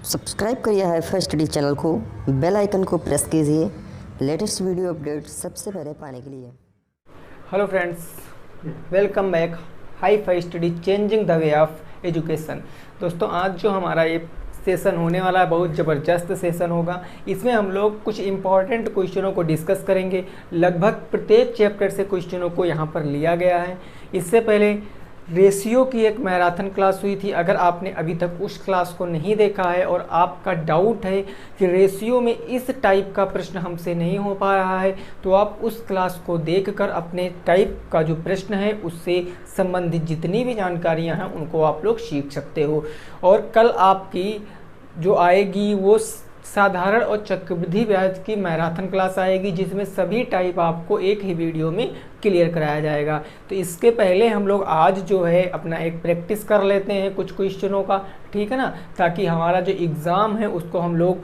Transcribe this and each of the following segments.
Subscribe करिए hifi study channel को, bell icon को प्रेस कीजिए लेटेस्ट वीडियो अपडेट सबसे पहले पाने के लिए। Hello friends, welcome back hifi study changing the way of education. दोस्तों, आज जो हमारा ये सेशन होने वाला है बहुत ज़बरदस्त सेशन होगा। इसमें हम लोग कुछ इम्पॉर्टेंट क्वेश्चनों को डिस्कस करेंगे। लगभग प्रत्येक चैप्टर से क्वेश्चनों को यहाँ पर लिया गया है। इससे पहले रेशियो की एक मैराथन क्लास हुई थी। अगर आपने अभी तक उस क्लास को नहीं देखा है और आपका डाउट है कि रेशियो में इस टाइप का प्रश्न हमसे नहीं हो पा रहा है, तो आप उस क्लास को देखकर अपने टाइप का जो प्रश्न है उससे संबंधित जितनी भी जानकारियां हैं उनको आप लोग सीख सकते हो। और कल आपकी जो आएगी वो साधारण और चक्रवृद्धि ब्याज की मैराथन क्लास आएगी, जिसमें सभी टाइप आपको एक ही वीडियो में क्लियर कराया जाएगा। तो इसके पहले हम लोग आज जो है अपना एक प्रैक्टिस कर लेते हैं कुछ क्वेश्चनों का, ठीक है ना, ताकि हमारा जो एग्ज़ाम है उसको हम लोग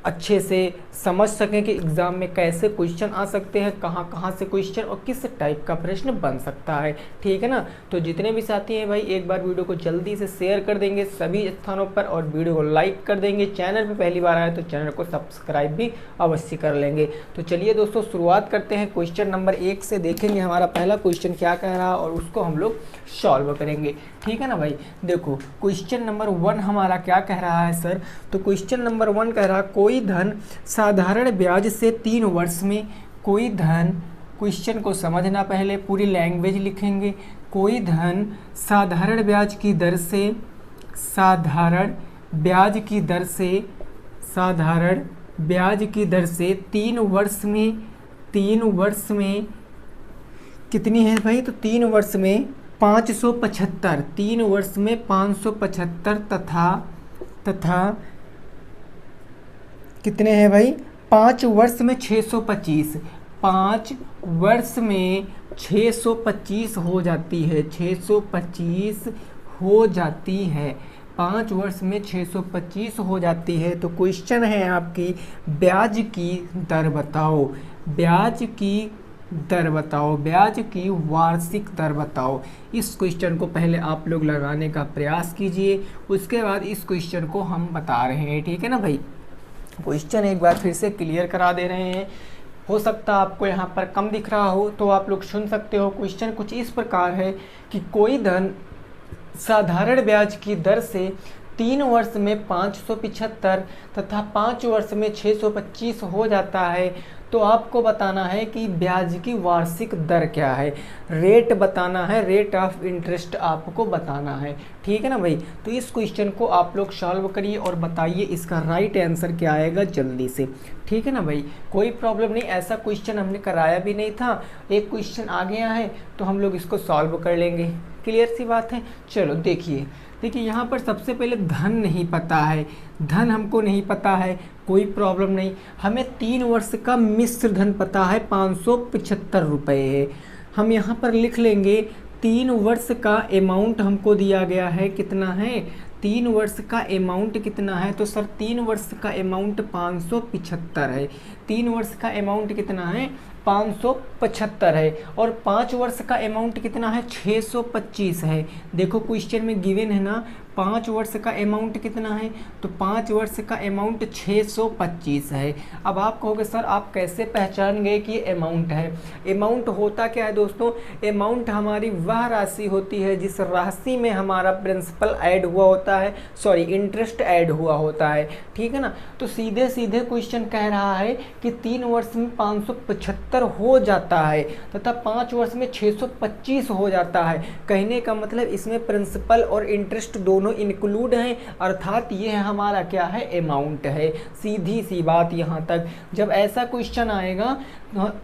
अच्छे से समझ सकें कि एग्ज़ाम में कैसे क्वेश्चन आ सकते हैं, कहाँ कहाँ से क्वेश्चन और किस टाइप का प्रश्न बन सकता है, ठीक है ना। तो जितने भी साथी हैं भाई, एक बार वीडियो को जल्दी से शेयर कर देंगे सभी स्थानों पर और वीडियो को लाइक कर देंगे। चैनल पे पहली बार आए तो चैनल को सब्सक्राइब भी अवश्य कर लेंगे। तो चलिए दोस्तों, शुरुआत करते हैं। क्वेश्चन नंबर 1 से देखेंगे हमारा पहला क्वेश्चन क्या कह रहा है और उसको हम लोग सॉल्व करेंगे, ठीक है ना भाई। देखो, क्वेश्चन नंबर 1 हमारा क्या कह रहा है सर। तो क्वेश्चन नंबर 1 कह रहा है कोई धन साधारण ब्याज से 3 वर्ष में कोई धन, क्वेश्चन को समझना, पहले पूरी लैंग्वेज लिखेंगे। कोई धन साधारण ब्याज की दर से, साधारण ब्याज की दर से, साधारण ब्याज की दर से 3 वर्ष में, 3 वर्ष में कितनी है भाई। तो 3 वर्ष में 575, 3 वर्ष में 575 तथा कितने हैं भाई, 5 वर्ष में 625, 5 वर्ष में 625 हो जाती है, 625 हो जाती है, 5 वर्ष में 625 हो जाती है। तो क्वेश्चन है आपकी ब्याज की दर बताओ, ब्याज की दर बताओ, ब्याज की वार्षिक दर बताओ। इस क्वेश्चन को पहले आप लोग लगाने का प्रयास कीजिए, उसके बाद इस क्वेश्चन को हम बता रहे हैं, ठीक है ना भाई। क्वेश्चन एक बार फिर से क्लियर करा दे रहे हैं। हो सकता है आपको यहाँ पर कम दिख रहा हो तो आप लोग सुन सकते हो। क्वेश्चन कुछ इस प्रकार है कि कोई धन साधारण ब्याज की दर से 3 वर्ष में 575 तथा 5 वर्ष में 625 हो जाता है, तो आपको बताना है कि ब्याज की वार्षिक दर क्या है, रेट बताना है, रेट ऑफ इंटरेस्ट आपको बताना है, ठीक है ना भाई। तो इस क्वेश्चन को आप लोग सॉल्व करिए और बताइए इसका राइट आंसर क्या आएगा जल्दी से, ठीक है ना भाई। कोई प्रॉब्लम नहीं, ऐसा क्वेश्चन हमने कराया भी नहीं था, एक क्वेश्चन आ गया है तो हम लोग इसको सॉल्व कर लेंगे, क्लियर सी बात है। चलो देखिए यहाँ पर सबसे पहले धन नहीं पता है, धन हमको नहीं पता है, कोई प्रॉब्लम नहीं। हमें 3 वर्ष का मिश्र धन पता है, 575 रुपये है। हम यहाँ पर लिख लेंगे 3 वर्ष का अमाउंट हमको दिया गया है, कितना है, 3 वर्ष का अमाउंट कितना है। तो सर 3 वर्ष का अमाउंट 575 है, 3 वर्ष का अमाउंट कितना है, 575 है। और 5 वर्ष का अमाउंट कितना है, 625 है। देखो क्वेश्चन में गिवन है ना, 5 वर्ष का अमाउंट कितना है, तो 5 वर्ष का अमाउंट 625 है। अब आप कहोगे सर आप कैसे पहचान गए कि ये अमाउंट है। अमाउंट होता क्या है दोस्तों, अमाउंट हमारी वह राशि होती है जिस राशि में हमारा प्रिंसिपल ऐड हुआ होता है, सॉरी इंटरेस्ट ऐड हुआ होता है, ठीक है ना। तो सीधे सीधे क्वेश्चन कह रहा है कि 3 वर्ष में 575 हो जाता है तथा 5 वर्ष में 625 हो जाता है। कहने का मतलब इसमें प्रिंसिपल और इंटरेस्ट दोनों इंक्लूड हैं, अर्थात ये हमारा क्या है, अमाउंट है। सीधी सी बात यहाँ तक। जब ऐसा क्वेश्चन आएगा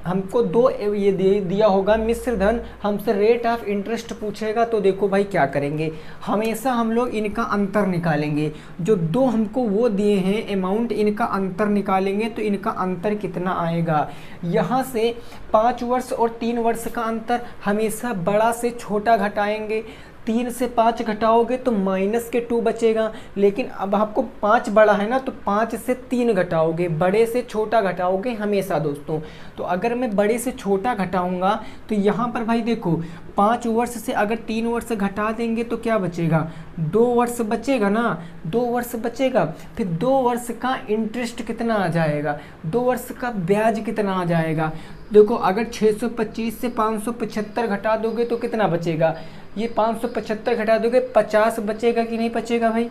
हमको 2 ये दिया होगा मिश्र धन, हमसे रेट ऑफ इंटरेस्ट पूछेगा, तो देखो भाई क्या करेंगे, हमेशा हम लोग इनका अंतर निकालेंगे। जो 2 हमको वो दिए हैं अमाउंट, इनका अंतर निकालेंगे तो इनका अंतर कितना आएगा। यहाँ से 5 वर्ष और 3 वर्ष का अंतर हमेशा बड़ा से छोटा घटाएंगे, 3 से 5 घटाओगे तो -2 बचेगा, लेकिन अब आपको 5 बड़ा है ना तो 5 से 3 घटाओगे, बड़े से छोटा घटाओगे हमेशा दोस्तों। तो अगर मैं बड़े से छोटा घटाऊंगा तो यहाँ पर भाई देखो 5 वर्ष से अगर 3 वर्ष घटा देंगे तो क्या बचेगा, 2 वर्ष बचेगा ना, 2 वर्ष बचेगा, फिर 2 वर्ष का इंटरेस्ट कितना आ जाएगा, 2 वर्ष का ब्याज कितना आ जाएगा। देखो अगर 625 से 575 घटा दोगे तो कितना बचेगा, ये 575 घटा दोगे 50 बचेगा कि नहीं बचेगा भाई।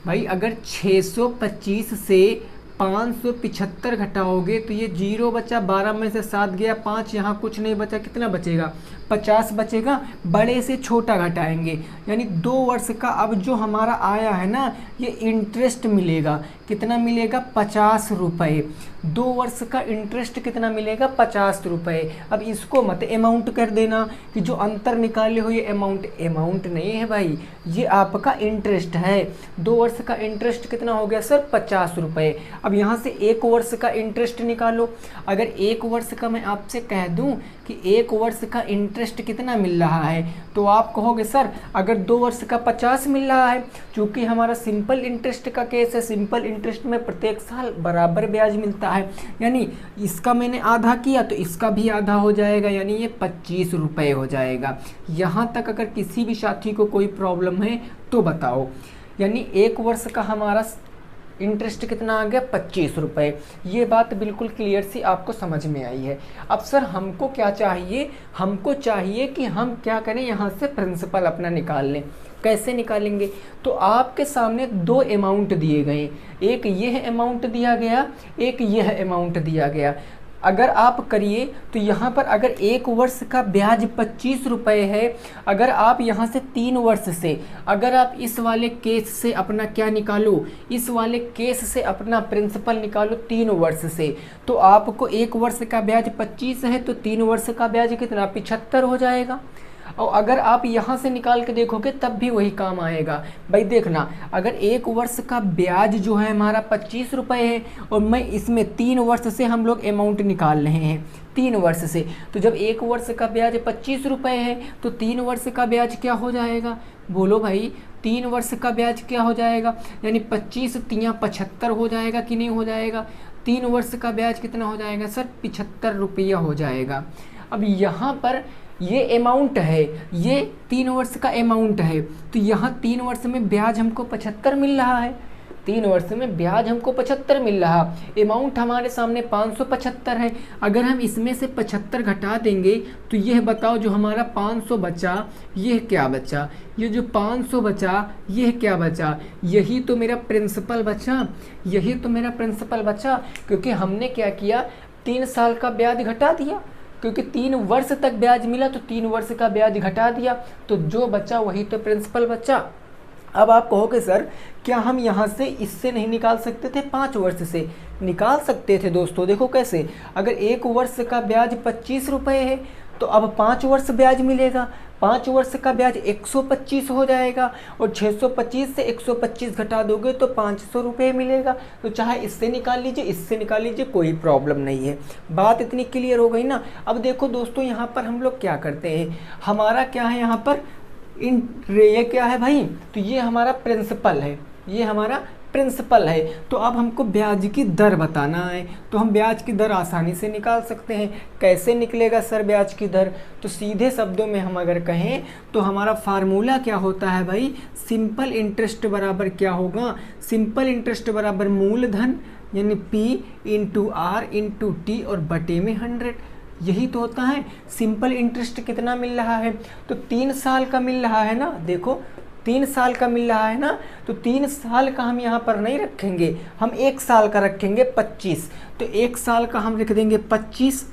भाई अगर 625 से 575 घटाओगे तो ये 0 बचा, 12 में से 7 गया, 5 यहाँ कुछ नहीं बचा, कितना बचेगा, 50 बचेगा। बड़े से छोटा घटाएंगे, यानी 2 वर्ष का अब जो हमारा आया है ना ये इंटरेस्ट मिलेगा, कितना मिलेगा, 50 रुपये। 2 वर्ष का इंटरेस्ट कितना मिलेगा, 50 रुपये। अब इसको मत अमाउंट कर देना कि जो अंतर निकाले हो ये अमाउंट नहीं है भाई, ये आपका इंटरेस्ट है। 2 वर्ष का इंटरेस्ट कितना हो गया सर, 50 रुपये। अब यहाँ से 1 वर्ष का इंटरेस्ट निकालो। अगर 1 वर्ष का मैं आपसे कह दूँ कि 1 वर्ष का इंटरेस्ट कितना मिल रहा है, तो आप कहोगे सर अगर 2 वर्ष का 50 मिल रहा है, चूँकि हमारा सिंपल इंटरेस्ट का केस है, सिंपल इंटरेस्ट में प्रत्येक साल बराबर ब्याज मिलता है, यानी इसका मैंने आधा किया तो इसका भी आधा हो जाएगा, यानी ये 25 रुपये हो जाएगा। यहाँ तक अगर किसी भी साथी को कोई प्रॉब्लम है तो बताओ। यानी 1 वर्ष का हमारा इंटरेस्ट कितना आ गया, 25 रुपये। ये बात बिल्कुल क्लियर सी आपको समझ में आई है। अब सर हमको क्या चाहिए, हमको चाहिए कि हम क्या करें, यहाँ से प्रिंसिपल अपना निकाल लें। कैसे निकालेंगे, तो आपके सामने 2 अमाउंट दिए गए, एक यह अमाउंट दिया गया, एक यह अमाउंट दिया गया। अगर आप करिए तो यहाँ पर अगर 1 वर्ष का ब्याज 25 रुपये है, अगर आप यहाँ से 3 वर्ष से, अगर आप इस वाले केस से अपना क्या निकालो, इस वाले केस से अपना प्रिंसिपल निकालो 3 वर्ष से, तो आपको 1 वर्ष का ब्याज 25 है तो 3 वर्ष का ब्याज कितना, 75 हो जाएगा। और अगर आप यहाँ से निकाल के देखोगे तब भी वही काम आएगा। भाई देखना, अगर 1 वर्ष का ब्याज जो है हमारा 25 रुपये है और मैं इसमें 3 वर्ष से हम लोग अमाउंट निकाल रहे हैं, 3 वर्ष से, तो जब 1 वर्ष का ब्याज 25 रुपये है तो 3 वर्ष का ब्याज क्या हो जाएगा, बोलो भाई, 3 वर्ष का ब्याज क्या हो जाएगा, यानी 25 तियाँ 75 हो जाएगा कि नहीं हो जाएगा। 3 वर्ष का ब्याज कितना हो जाएगा सर, 75 रुपया हो जाएगा। अब यहाँ पर ये अमाउंट है, ये 3 वर्ष का अमाउंट है, तो यहाँ 3 वर्ष में ब्याज हमको 75 मिल रहा है, 3 वर्ष में ब्याज हमको 75 मिल रहा। अमाउंट हमारे सामने 575 है, अगर हम इसमें से 75 घटा देंगे तो यह बताओ जो हमारा 500 बचा यह क्या बचा, ये जो 500 बचा यह क्या बचा, यही तो मेरा प्रिंसिपल बचा, यही तो मेरा प्रिंसिपल बचा। क्योंकि हमने क्या किया, 3 साल का ब्याज घटा दिया, क्योंकि 3 वर्ष तक ब्याज मिला तो 3 वर्ष का ब्याज घटा दिया, तो जो बचा वही तो प्रिंसिपल बचा। अब आप कहोगे सर क्या हम यहाँ से इससे नहीं निकाल सकते थे, 5 वर्ष से निकाल सकते थे। दोस्तों देखो कैसे, अगर 1 वर्ष का ब्याज 25 रुपये है तो अब 5 वर्ष ब्याज मिलेगा, 5 वर्ष का ब्याज 125 हो जाएगा, और 625 से 125 घटा दोगे तो 500 रुपये मिलेगा। तो चाहे इससे निकाल लीजिए, इससे निकाल लीजिए, कोई प्रॉब्लम नहीं है। बात इतनी क्लियर हो गई ना। अब देखो दोस्तों, यहाँ पर हम लोग क्या करते हैं, हमारा क्या है यहाँ पर ये क्या है भाई, तो ये हमारा प्रिंसिपल है, ये हमारा प्रिंसिपल है। तो अब हमको ब्याज की दर बताना है, तो हम ब्याज की दर आसानी से निकाल सकते हैं। कैसे निकलेगा सर ब्याज की दर, तो सीधे शब्दों में हम अगर कहें तो हमारा फार्मूला क्या होता है भाई, सिंपल इंटरेस्ट बराबर क्या होगा, सिंपल इंटरेस्ट बराबर मूलधन यानी P into R into T और बटे में 100, यही तो होता है। सिंपल इंटरेस्ट कितना मिल रहा है, तो 3 साल का मिल रहा है ना, देखो 3 साल का मिल रहा है ना, तो 3 साल का हम यहाँ पर नहीं रखेंगे, हम 1 साल का रखेंगे 25, तो 1 साल का हम लिख देंगे 25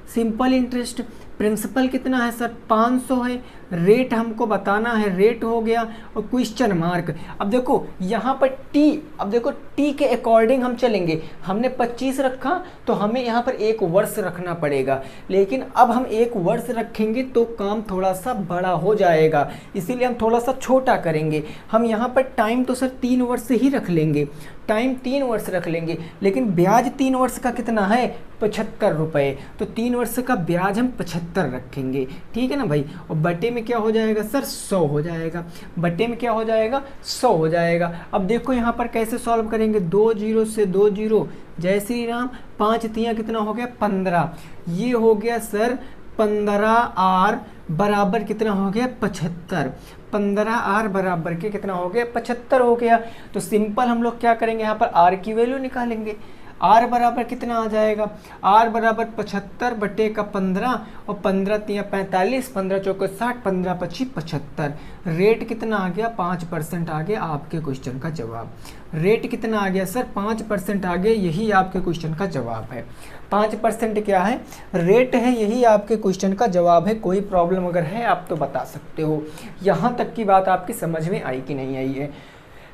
सिंपल इंटरेस्ट। प्रिंसिपल कितना है सर, 500 है, रेट हमको बताना है, रेट हो गया, और क्वेश्चन मार्क। अब देखो यहाँ पर टी, अब देखो टी के अकॉर्डिंग हम चलेंगे, हमने 25 रखा तो हमें यहाँ पर 1 वर्ष रखना पड़ेगा, लेकिन अब हम 1 वर्ष रखेंगे तो काम थोड़ा सा बड़ा हो जाएगा, इसीलिए हम थोड़ा सा छोटा करेंगे। हम यहाँ पर टाइम तो सर 3 वर्ष ही रख लेंगे, टाइम 3 वर्ष रख लेंगे, लेकिन ब्याज 3 वर्ष का कितना है, 75 रुपये, तो 3 वर्ष का ब्याज हम 75 रखेंगे, ठीक है ना भाई। और बटे में क्या हो जाएगा सर, 100 हो जाएगा, बटे में क्या हो जाएगा, 100 हो जाएगा। अब देखो यहाँ पर कैसे सॉल्व करेंगे, 2 जीरो से 2 जीरो, जय श्री राम, 5 तियाँ कितना हो गया 15, ये हो गया सर 15R बराबर कितना हो गया 75, 15r बराबर के कितना हो गया 75 हो गया। तो सिंपल हम लोग क्या करेंगे, यहाँ पर r की वैल्यू निकालेंगे। r बराबर कितना आ जाएगा, r बराबर 75 बटे का 15 और 15 तिया 45, 15 चौके 60, 15 पच्चीस 75। रेट कितना आ गया 5% आ गया आपके क्वेश्चन का जवाब। रेट कितना आ गया सर 5% आ गया, यही आपके क्वेश्चन का जवाब है। 5% क्या है, रेट है, यही आपके क्वेश्चन का जवाब है। कोई प्रॉब्लम अगर है आप तो बता सकते हो। यहाँ तक की बात आपकी समझ में आई कि नहीं आई है,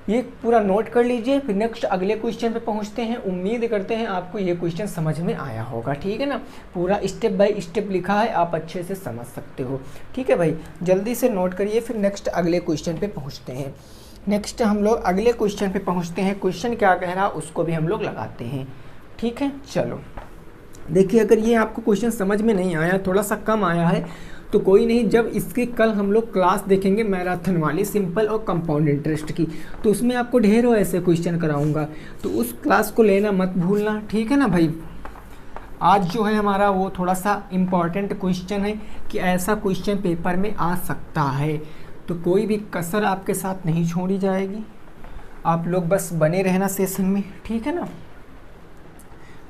ये पूरा नोट कर लीजिए। फिर नेक्स्ट अगले क्वेश्चन पे पहुंचते हैं। उम्मीद करते हैं आपको ये क्वेश्चन समझ में आया होगा, ठीक है ना। पूरा स्टेप बाय स्टेप लिखा है, आप अच्छे से समझ सकते हो, ठीक है भाई। जल्दी से नोट करिए, फिर नेक्स्ट अगले क्वेश्चन पे पहुंचते हैं। नेक्स्ट हम लोग अगले क्वेश्चन पे पहुंचते हैं। क्वेश्चन क्या कह रहा है उसको भी हम लोग लगाते हैं, ठीक है। चलो देखिए, अगर ये आपको क्वेश्चन समझ में नहीं आया, थोड़ा सा कम आया है तो कोई नहीं, जब इसकी कल हम लोग क्लास देखेंगे मैराथन वाली सिंपल और कंपाउंड इंटरेस्ट की, तो उसमें आपको ढेरों ऐसे क्वेश्चन कराऊंगा, तो उस क्लास को लेना मत भूलना, ठीक है ना भाई। आज जो है हमारा वो थोड़ा सा इम्पॉर्टेंट क्वेश्चन है कि ऐसा क्वेश्चन पेपर में आ सकता है, तो कोई भी कसर आपके साथ नहीं छोड़ी जाएगी। आप लोग बस बने रहना सेशन में, ठीक है ना।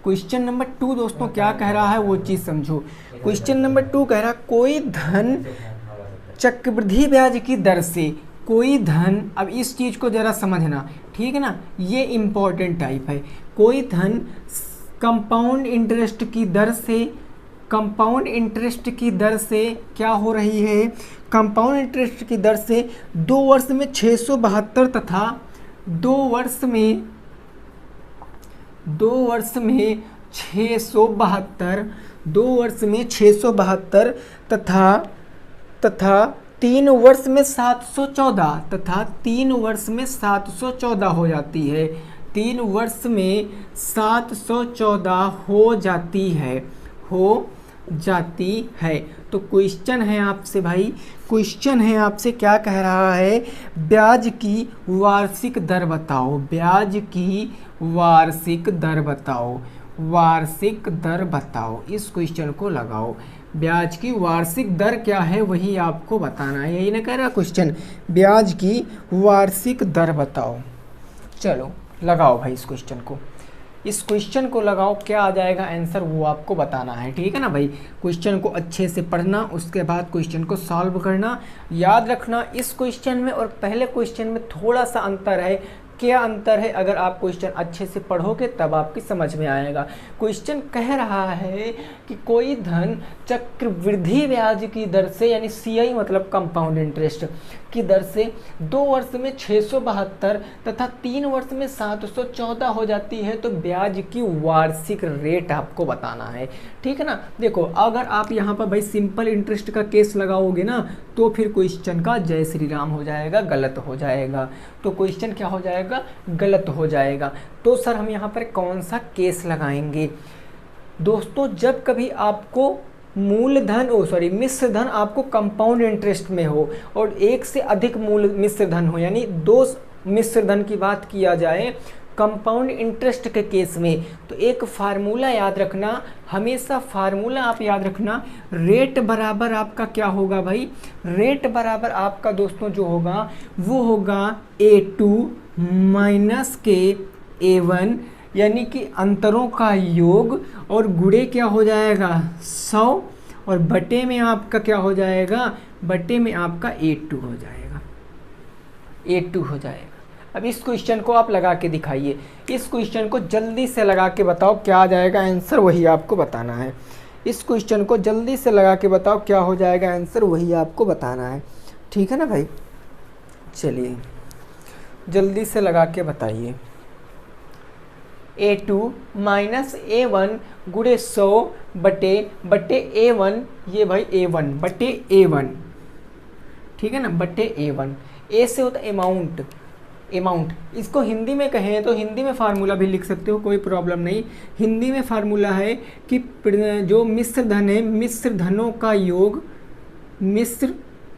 क्वेश्चन नंबर 2 दोस्तों क्या कह रहा है वो चीज़ समझो। क्वेश्चन नंबर 2 कह रहा है कोई धन चक्रवृद्धि ब्याज की दर से, कोई धन, अब इस चीज़ को ज़रा समझना, ठीक है ना, ये इम्पॉर्टेंट टाइप है। कोई धन कंपाउंड इंटरेस्ट की दर से, कंपाउंड इंटरेस्ट की दर से क्या हो रही है, कंपाउंड इंटरेस्ट की दर से 2 वर्ष में 672 तथा 2 वर्ष में 672, 2 वर्ष में 672 तथा 3 वर्ष में 714, तथा 3 वर्ष में 714 हो जाती है, 3 वर्ष में 714 हो जाती है। तो क्वेश्चन है आपसे भाई, क्वेश्चन है आपसे क्या कह रहा है, ब्याज की वार्षिक दर बताओ, ब्याज की वार्षिक दर बताओ, वार्षिक दर बताओ। इस क्वेश्चन को लगाओ, ब्याज की वार्षिक दर क्या है वही आपको बताना है, यही ना कह रहा क्वेश्चन, ब्याज की वार्षिक दर बताओ। चलो लगाओ भाई इस क्वेश्चन को, इस क्वेश्चन को लगाओ, क्या आ जाएगा आंसर वो आपको बताना है, ठीक है ना भाई। क्वेश्चन को अच्छे से पढ़ना, उसके बाद क्वेश्चन को सॉल्व करना। याद रखना इस क्वेश्चन में और पहले क्वेश्चन में थोड़ा सा अंतर है। क्या अंतर है, अगर आप क्वेश्चन अच्छे से पढ़ोगे तब आपकी समझ में आएगा। क्वेश्चन कह रहा है कि कोई धन चक्रवृद्धि ब्याज की दर से, यानी CI मतलब कंपाउंड इंटरेस्ट की दर से 2 वर्ष में 672 तथा 3 वर्ष में 714 हो जाती है, तो ब्याज की वार्षिक रेट आपको बताना है, ठीक है ना। देखो अगर आप यहाँ पर भाई सिंपल इंटरेस्ट का केस लगाओगे ना, तो फिर क्वेश्चन का जय श्री राम हो जाएगा, गलत हो जाएगा, तो क्वेश्चन क्या हो जाएगा, गलत हो जाएगा। तो सर हम यहाँ पर कौन सा केस लगाएंगे दोस्तों, जब कभी आपको मूलधन मिश्र धन आपको कंपाउंड इंटरेस्ट में हो और एक से अधिक मूल मिश्र धन हो, यानी 2 मिश्र धन की बात किया जाए कंपाउंड इंटरेस्ट के केस में, तो एक फार्मूला याद रखना, हमेशा फार्मूला आप याद रखना, रेट बराबर आपका क्या होगा भाई, रेट बराबर आपका दोस्तों जो होगा वो होगा A2 माइनस के A1, यानी कि अंतरों का योग, और गुणे क्या हो जाएगा 100, और बटे में आपका क्या हो जाएगा, बटे में आपका A2 हो जाएगा, A2 हो जाएगा। अब इस क्वेश्चन को आप लगा के दिखाइए, इस क्वेश्चन को जल्दी से लगा के बताओ क्या आ जाएगा आंसर, वही आपको बताना है। इस क्वेश्चन को जल्दी से लगा के बताओ क्या हो जाएगा आंसर, वही आपको बताना है, ठीक है ना भाई। चलिए जल्दी से लगा के बताइए। A2 माइनस A1 गुणे 100 बटे A1, ये भाई A1 बटे A1, ठीक है ना, बटे A1। A से होता अमाउंट, इसको हिंदी में कहें तो हिंदी में फार्मूला भी लिख सकते हो, कोई प्रॉब्लम नहीं। हिंदी में फार्मूला है कि जो मिश्र धन है, मिश्र धनों का योग, मिश्र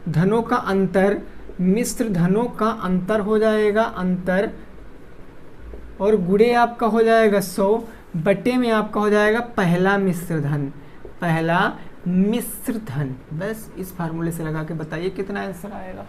धनों का अंतर, मिश्र धनों का अंतर हो जाएगा, अंतर, और गुणे आपका हो जाएगा 100, बटे में आपका हो जाएगा पहला मिश्र धन, पहला मिश्र धन। बस इस फार्मूले से लगा के बताइए कितना आंसर आएगा।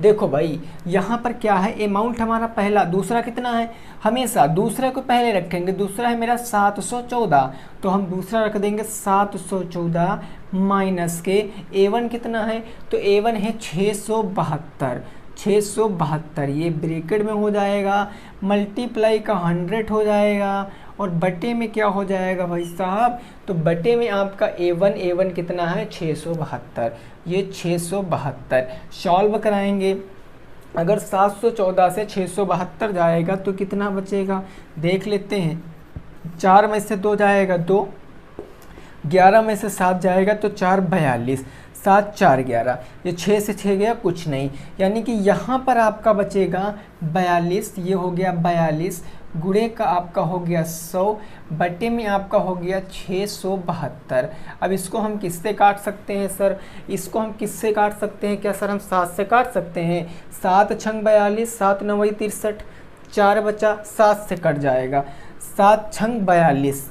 देखो भाई यहाँ पर क्या है, अमाउंट हमारा पहला, दूसरा कितना है, हमेशा दूसरे को पहले रखेंगे। दूसरा है मेरा 714, तो हम दूसरा रख देंगे 714 माइनस के A1 कितना है, तो A1 है 672। 672 ये ब्रैकेट में हो जाएगा, मल्टीप्लाई का 100 हो जाएगा, और बटे में क्या हो जाएगा भाई साहब, तो बटे में आपका A1 कितना है 672, ये 672 सॉल्व कराएंगे। अगर 714 से 672 जाएगा तो कितना बचेगा देख लेते हैं। 4 में से 2 जाएगा 2, 11 में से 7 जाएगा तो 4 42, 7 4 11, ये 6 से 6 गया कुछ नहीं, यानी कि यहाँ पर आपका बचेगा 42, ये हो गया 42, गुणे का आपका हो गया 100, बटे में आपका हो गया 672। अब इसको हम किससे काट सकते हैं सर, इसको हम किससे काट सकते हैं, क्या सर हम 7 से काट सकते हैं, 7 छंग 42, 7 9 63, 4 बचा, 7 से कट जाएगा, 7 छंग 42,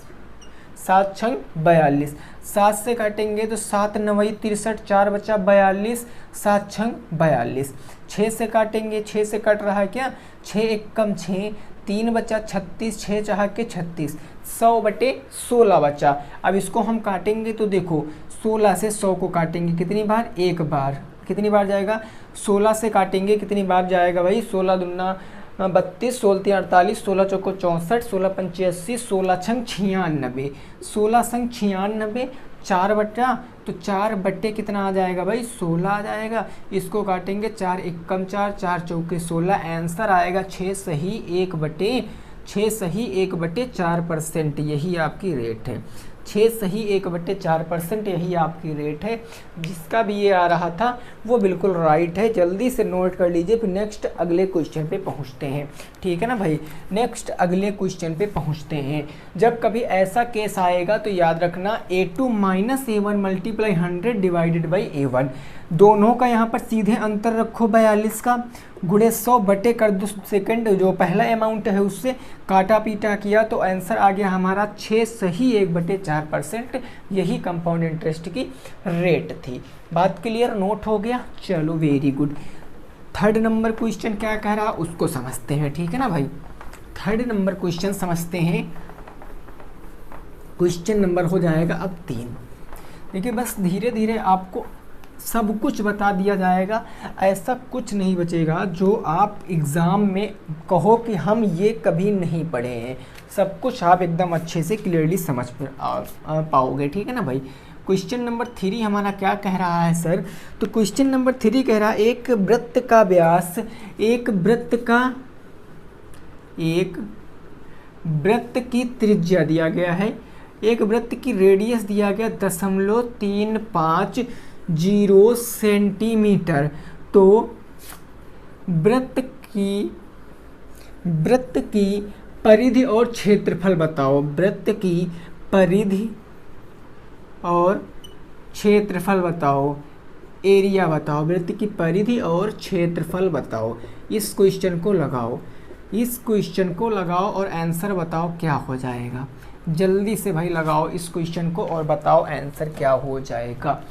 7 छंग 42, 7 से काटेंगे तो 7 9 63, 4 बचा 42, 7 छंग 42, 6 से काटेंगे, 6 से कट रहा है क्या, 6 1 कम 6, 3 बचा 36, 6 चाह के 36, 100 बटे 16 बचा। अब इसको हम काटेंगे तो देखो 16 से 100 को काटेंगे कितनी बार, एक बार, कितनी बार जाएगा, 16 से काटेंगे कितनी बार जाएगा भाई, 16 दूना 32, 16 3 48, 16 चौको 64, 16 पंचे 80, 16 छंग 96, 16 संग 96, 4 बटा, तो 4 बट्टे कितना आ जाएगा भाई 16 आ जाएगा। इसको काटेंगे 4 1 कम 4, 4 चौके 16, आंसर आएगा 6 सही 1 बटे 6 सही 1 बटे 4%, यही आपकी रेट है। 6 सही 1 बटे 4% यही आपकी रेट है। जिसका भी ये आ रहा था वो बिल्कुल राइट है, जल्दी से नोट कर लीजिए। फिर नेक्स्ट अगले क्वेश्चन पे पहुंचते हैं, ठीक है ना भाई। नेक्स्ट अगले क्वेश्चन पे पहुंचते हैं। जब कभी ऐसा केस आएगा तो याद रखना A2 minus A1 multiply 100 divided by A1, दोनों का यहाँ पर सीधे अंतर रखो 42 का, गुणे 100 बटे कर दो सेकंड, जो पहला अमाउंट है उससे काटा पीटा किया तो आंसर आ गया हमारा 6 सही 1 बटे 4%, यही कंपाउंड इंटरेस्ट की रेट थी। बात क्लियर, नोट हो गया, चलो very good. Third number question क्या कह रहा उसको समझते हैं, ठीक है ना भाई। थर्ड नंबर क्वेश्चन समझते हैं। क्वेश्चन नंबर हो जाएगा अब 3। देखिए बस धीरे धीरे आपको सब कुछ बता दिया जाएगा, ऐसा कुछ नहीं बचेगा जो आप एग्ज़ाम में कहो कि हम ये कभी नहीं पढ़े हैं। सब कुछ आप एकदम अच्छे से क्लियरली समझ पाओगे, ठीक है ना भाई। क्वेश्चन नंबर 3 हमारा क्या कह रहा है सर, तो क्वेश्चन नंबर 3 कह रहा है एक वृत्त का व्यास, एक वृत्त की त्रिज्या दिया गया है, एक वृत्त की रेडियस दिया गया 0.350 सेंटीमीटर। तो वृत्त की परिधि और क्षेत्रफल बताओ। वृत्त की परिधि और क्षेत्रफल बताओ, एरिया बताओ। वृत्त की परिधि और क्षेत्रफल बताओ। इस क्वेश्चन को लगाओ और आंसर बताओ क्या हो जाएगा। जल्दी से भाई लगाओ इस क्वेश्चन को और बताओ आंसर क्या हो जाएगा।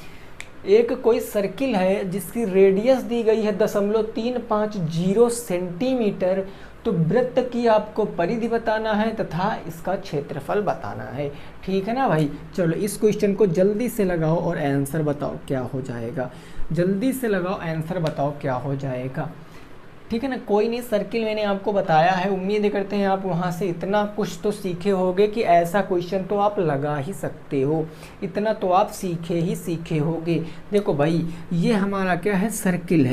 एक कोई सर्किल है जिसकी रेडियस दी गई है 0.350 सेंटीमीटर। तो वृत्त की आपको परिधि बताना है तथा इसका क्षेत्रफल बताना है, ठीक है ना भाई। चलो इस क्वेश्चन को जल्दी से लगाओ और आंसर बताओ क्या हो जाएगा। जल्दी से लगाओ, आंसर बताओ क्या हो जाएगा, ठीक है ना। कोई नहीं, सर्किल मैंने आपको बताया है, उम्मीद करते हैं आप वहाँ से इतना कुछ तो सीखे होगे कि ऐसा क्वेश्चन तो आप लगा ही सकते हो, इतना तो आप सीखे होगे। देखो भाई ये हमारा क्या है, सर्किल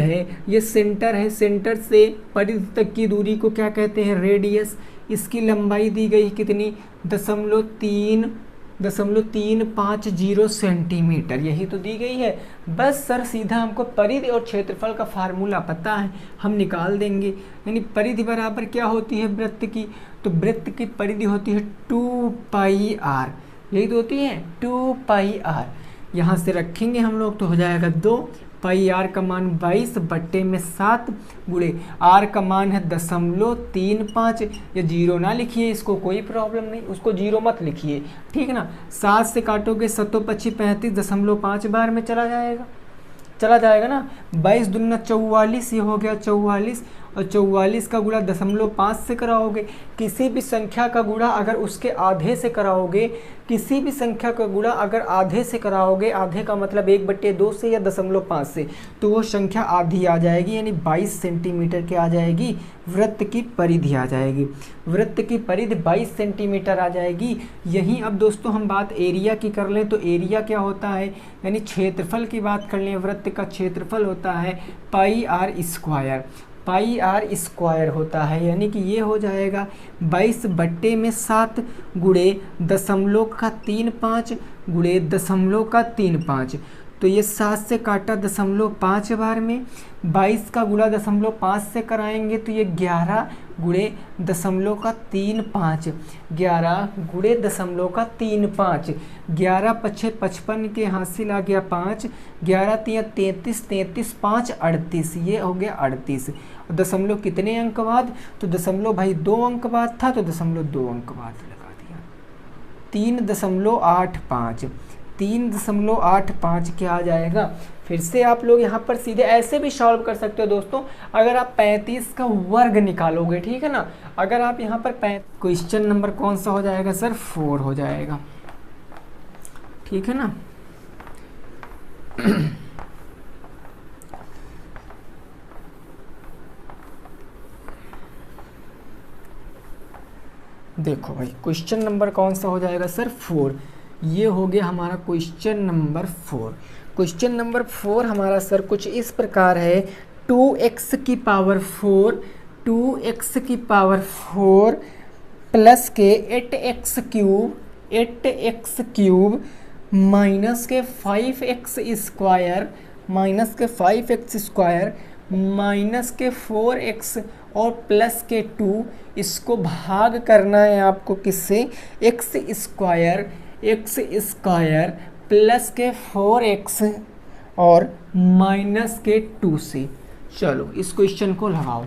है, ये सेंटर है, सेंटर से परिधि तक की दूरी को क्या कहते हैं, रेडियस। इसकी लंबाई दी गई कितनी, 0.350 सेंटीमीटर, यही तो दी गई है। बस सर सीधा हमको परिधि और क्षेत्रफल का फार्मूला पता है, हम निकाल देंगे। यानी परिधि बराबर क्या होती है वृत्त की, तो वृत्त की परिधि होती है 2πr, यही तो होती है 2πr। यहाँ से रखेंगे हम लोग तो हो जाएगा 2 पाई आर का मान 22 बट्टे में 7 गुणे आर का मान है 0.35। ये जीरो ना लिखिए, इसको कोई प्रॉब्लम नहीं, उसको जीरो मत लिखिए, ठीक है ना। 7 से काटोगे 7 × 25 35.5 बार में चला जाएगा, चला जाएगा ना। 22 दूना 44, ये हो गया 44, और 44 का गुणा 0.5 से कराओगे। किसी भी संख्या का गुणा अगर उसके आधे से कराओगे, किसी भी संख्या का गुणा अगर आधे से कराओगे, आधे का मतलब 1/2 से या 0.5 से, तो वो संख्या आधी आ जाएगी, यानी 22 सेंटीमीटर की आ जाएगी। वृत्त की परिधि आ जाएगी, वृत्त की परिधि 22 सेंटीमीटर आ जाएगी। यहीं अब दोस्तों हम बात एरिया की कर लें, तो एरिया क्या होता है, यानी क्षेत्रफल की बात कर लें, वृत्त का क्षेत्रफल होता है pi R square, pi R square होता है, यानी कि ये हो जाएगा 22/7 गुणे 0.35 गुणे 0.35। तो ये 7 से काटा 0.5 बार में, 22 का गुणा 0.5 से कराएंगे तो ये 11 गुणे 0.35, 11 गुणे 0.35, 11 पछे 55 के हासिल आ गया 5, 11 तिया 33, 33 5 38, ये हो गया 38। दशमलव कितने अंक बाद, तो दशमलव भाई 2 अंक बाद था, तो 2 अंक बाद लगा दिया। 3.85, 3.85 क्या आ जाएगा। फिर से आप लोग यहाँ पर सीधे ऐसे भी सॉल्व कर सकते हो दोस्तों, अगर आप 35 का वर्ग निकालोगे, ठीक है ना। अगर आप यहाँ पर क्वेश्चन नंबर कौन सा हो जाएगा सर, 4 हो जाएगा, ठीक है ना। देखो भाई क्वेश्चन नंबर कौन सा हो जाएगा सर, 4। ये हो गया हमारा क्वेश्चन नंबर 4। क्वेश्चन नंबर 4 हमारा सर कुछ इस प्रकार है, 2x की पावर 4, 2x की पावर 4 प्लस के 8x क्यूब माइनस के 5x स्क्वायर, माइनस के 5x स्क्वायर माइनस के 4x और प्लस के 2, इसको भाग करना है आपको किससे, x स्क्वायर प्लस के 4x और माइनस के 2 से। चलो इस क्वेश्चन को लगाओ,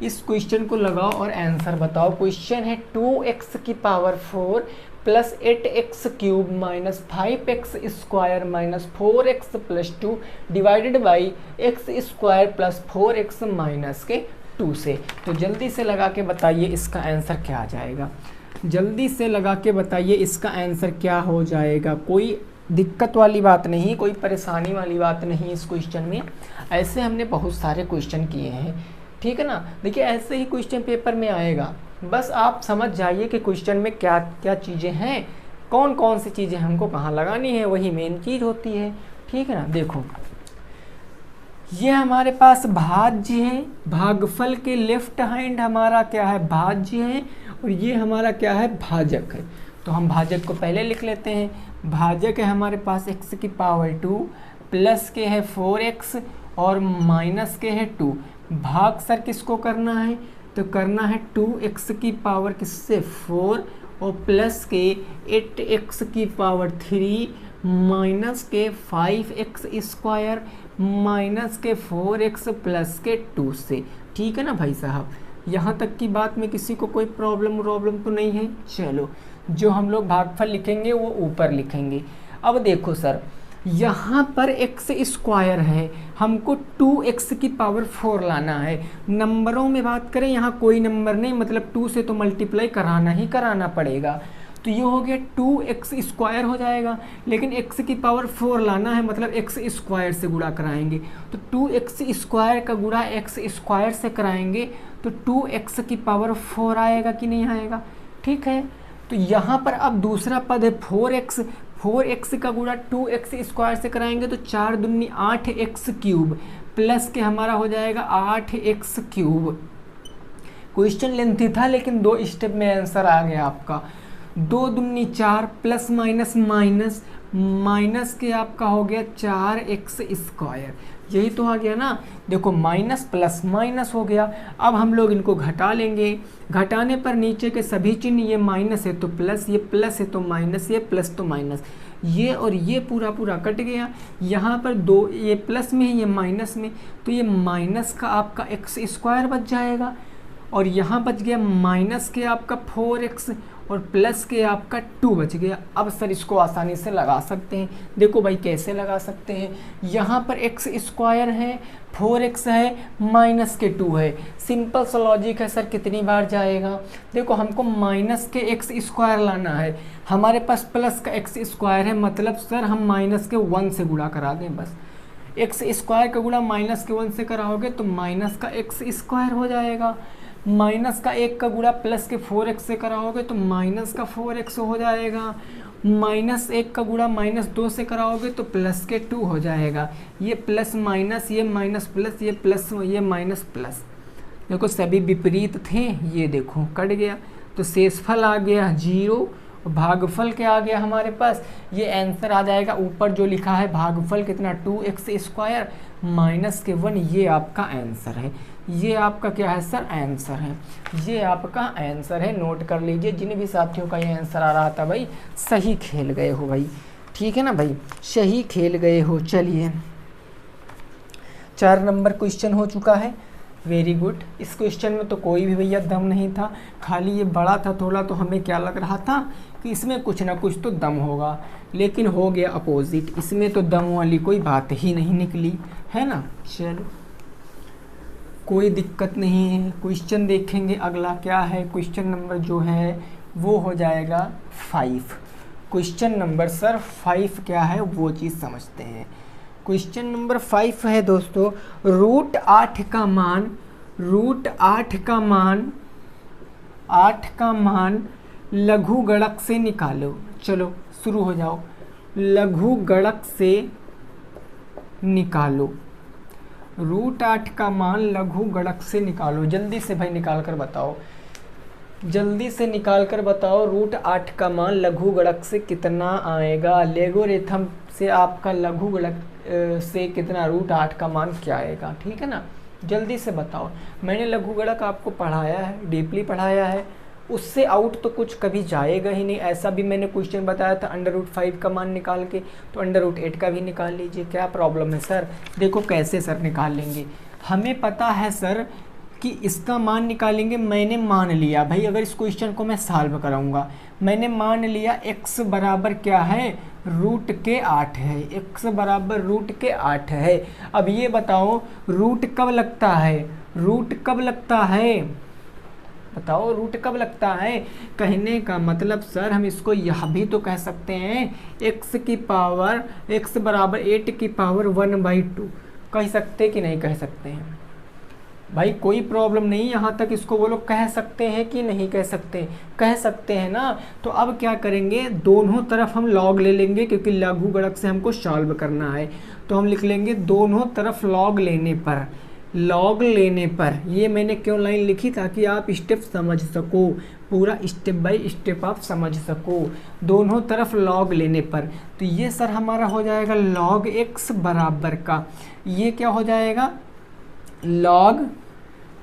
इस क्वेश्चन को लगाओ और आंसर बताओ। क्वेश्चन है 2x की power 4 plus 8x cube minus 5x square minus 4x plus 2 divided by x square plus 4x minus के 2 से। तो जल्दी से लगा के बताइए इसका आंसर क्या आ जाएगा, जल्दी से लगा के बताइए इसका आंसर क्या हो जाएगा। कोई दिक्कत वाली बात नहीं, कोई परेशानी वाली बात नहीं इस क्वेश्चन में। ऐसे हमने बहुत सारे क्वेश्चन किए हैं, ठीक है ना। देखिए ऐसे ही क्वेश्चन पेपर में आएगा, बस आप समझ जाइए कि क्वेश्चन में क्या क्या चीज़ें हैं, कौन कौन सी चीज़ें हमको कहाँ लगानी है, वही मेन चीज़ होती है, ठीक है ना। देखो ये हमारे पास भाज्य है, भागफल के लेफ्ट हैंड हमारा क्या है, भाज्य है, और ये हमारा क्या है, भाजक है। तो हम भाजक को पहले लिख लेते हैं। भाजक है हमारे पास x की पावर 2 प्लस के है 4x और माइनस के है 2। भाग सर किसको करना है, तो करना है 2x की पावर किससे 4 और प्लस के 8x की पावर 3 माइनस के 5x स्क्वायर माइनस के 4x प्लस के 2 से, ठीक है ना भाई साहब। यहाँ तक की बात में किसी को कोई प्रॉब्लम तो नहीं है। चलो जो हम लोग भागफल लिखेंगे वो ऊपर लिखेंगे। अब देखो सर यहाँ पर x स्क्वायर है, हमको 2x की पावर 4 लाना है। नंबरों में बात करें यहाँ कोई नंबर नहीं, मतलब 2 से तो मल्टीप्लाई कराना ही कराना पड़ेगा। तो ये हो गया 2x स्क्वायर हो जाएगा, लेकिन x की पावर 4 लाना है, मतलब x स्क्वायर से गुणा कराएंगे। तो 2x स्क्वायर का गुणा x स्क्वायर से कराएंगे तो 2x की पावर 4 आएगा कि नहीं आएगा, ठीक है। तो यहाँ पर अब दूसरा पद है 4x, 4x का गुणा 2x स्क्वायर से कराएंगे तो 4 दूनी 8x क्यूब प्लस के हमारा हो जाएगा 8x क्यूब। क्वेश्चन लेंथी था लेकिन 2 स्टेप में आंसर आ गया आपका। 2 दूनी 4 प्लस माइनस माइनस माइनस के आपका हो गया 4x स्क्वायर, यही तो आ गया ना। देखो माइनस प्लस माइनस हो गया। अब हम लोग इनको घटा लेंगे, घटाने पर नीचे के सभी चिन्ह, ये माइनस है तो प्लस, ये प्लस है तो माइनस, ये प्लस तो माइनस, ये और ये पूरा पूरा कट गया। यहाँ पर 2 ये प्लस में है ये माइनस में, तो ये माइनस का आपका x स्क्वायर बच जाएगा। और यहाँ बच गया माइनस के आपका 4x और प्लस के आपका 2 बच गया। अब सर इसको आसानी से लगा सकते हैं। देखो भाई कैसे लगा सकते हैं, यहाँ पर x स्क्वायर है, 4x है, माइनस के 2 है। सिंपल सा लॉजिक है सर, कितनी बार जाएगा? देखो हमको माइनस के x स्क्वायर लाना है, हमारे पास प्लस का x स्क्वायर है, मतलब सर हम माइनस के 1 से गुणा करा दें बस। x स्क्वायर का गुणा माइनस के 1 से कराओगे तो माइनस का x स्क्वायर हो जाएगा। माइनस का 1 का गुणा प्लस के 4x से कराओगे तो माइनस का 4x हो जाएगा। माइनस 1 का गुणा माइनस 2 से कराओगे तो प्लस के 2 हो जाएगा। ये प्लस माइनस, ये माइनस प्लस, ये प्लस, ये माइनस प्लस। देखो सभी विपरीत थे, ये देखो कट गया, तो शेषफल आ गया 0, भागफल क्या आ गया हमारे पास, ये आंसर आ जाएगा। ऊपर जो लिखा है भागफल कितना 2x स्क्वायर माइनस के 1, ये आपका आंसर है। ये आपका क्या है सर? आंसर है। ये आपका आंसर है, नोट कर लीजिए। जिन भी साथियों का ये आंसर आ रहा था भाई, सही खेल गए हो भाई, ठीक है ना भाई, सही खेल गए हो। चलिए 4 नंबर क्वेश्चन हो चुका है। Very good. इस क्वेश्चन में तो कोई भी भैया दम नहीं था, खाली ये बड़ा था थोड़ा, तो हमें क्या लग रहा था कि इसमें कुछ ना कुछ तो दम होगा, लेकिन हो गया अपोजिट। इसमें तो दम वाली कोई बात ही नहीं निकली, है ना। चलो कोई दिक्कत नहीं है। क्वेश्चन देखेंगे अगला क्या है। क्वेश्चन नंबर जो है वो हो जाएगा 5। क्वेश्चन नंबर सर 5 क्या है वो चीज़ समझते हैं। क्वेश्चन नंबर 5 है दोस्तों, रूट 8 का मान, रूट 8 का मान, 8 का मान लघु गणक से निकालो। चलो शुरू हो जाओ, लघु गणक से निकालो। रूट 8 का मान लघु गणक से निकालो। जल्दी से भाई निकाल कर बताओ, जल्दी से निकाल कर बताओ रूट 8 का मान लघु गणक से कितना आएगा। लोगरिथम से आपका लघु गणक से कितना, रूट 8 का मान क्या आएगा, ठीक है ना। जल्दी से बताओ। मैंने लघु गणक आपको पढ़ाया है, डीपली पढ़ाया है, उससे आउट तो कुछ कभी जाएगा ही नहीं। ऐसा भी मैंने क्वेश्चन बताया था अंडर रूट 5 का मान निकाल के, तो अंडर रूट 8 का भी निकाल लीजिए, क्या प्रॉब्लम है सर। देखो कैसे सर निकाल लेंगे, हमें पता है सर कि इसका मान निकालेंगे। मैंने मान लिया भाई, अगर इस क्वेश्चन को मैं सॉल्व कराऊंगा, मैंने मान लिया x बराबर क्या है, रूट के 8 है, x बराबर रूट के 8 है। अब ये बताओ रूट कब लगता है, रूट कब लगता है, बताओ रूट कब लगता है। कहने का मतलब सर हम इसको यह भी तो कह सकते हैं, x की पावर, x बराबर 8 की पावर 1/2 कह सकते कि नहीं कह सकते हैं भाई। कोई प्रॉब्लम नहीं, यहाँ तक इसको वो लोग कह सकते हैं कि नहीं कह सकते, कह सकते हैं ना। तो अब क्या करेंगे, दोनों तरफ हम लॉग ले लेंगे, क्योंकि लघु गणक से हमको सॉल्व करना है। तो हम लिख लेंगे दोनों तरफ लॉग लेने पर, लॉग लेने पर। ये मैंने क्यों लाइन लिखी, ताकि आप स्टेप समझ सको, पूरा स्टेप बाय स्टेप आप समझ सको। दोनों तरफ लॉग लेने पर, तो ये सर हमारा हो जाएगा लॉग x बराबर का, ये क्या हो जाएगा, लॉग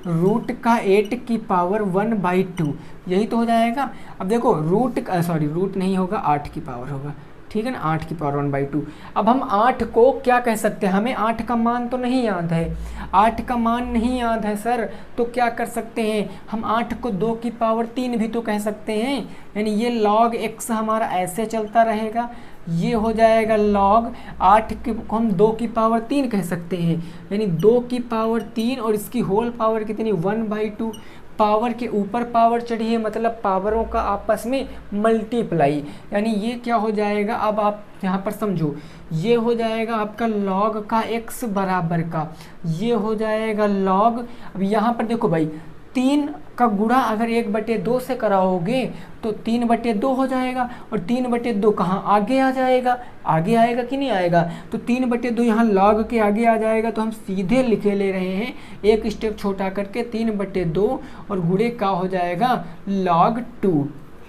रूट का 8 की पावर 1/2, यही तो हो जाएगा। अब देखो रूट रूट नहीं होगा, 8 की पावर होगा, ठीक है ना, 8 की पावर 1/2। अब हम 8 को क्या कह सकते हैं, हमें 8 का मान तो नहीं याद है, 8 का मान नहीं याद है सर, तो क्या कर सकते हैं हम, 8 को 2 की पावर 3 भी तो कह सकते हैं। यानी ये log x हमारा ऐसे चलता रहेगा, ये हो जाएगा log 8 को हम 2 की पावर 3 कह सकते हैं, यानी 2 की पावर 3 और इसकी होल पावर कितनी 1/2। पावर के ऊपर पावर चढ़ी है, मतलब पावरों का आपस में मल्टीप्लाई, यानी ये क्या हो जाएगा, अब आप यहाँ पर समझो, ये हो जाएगा आपका log का x बराबर का, ये हो जाएगा log। अब यहाँ पर देखो भाई, 3 का गुणा अगर 1/2 से कराओगे तो 3/2 हो जाएगा, और 3/2 कहाँ आगे आ जाएगा, आगे आएगा कि नहीं आएगा, तो 3/2 यहाँ log के आगे आ जाएगा। तो हम सीधे लिखे ले रहे हैं, एक स्टेप छोटा करके 3/2 और गुणे का हो जाएगा log 2,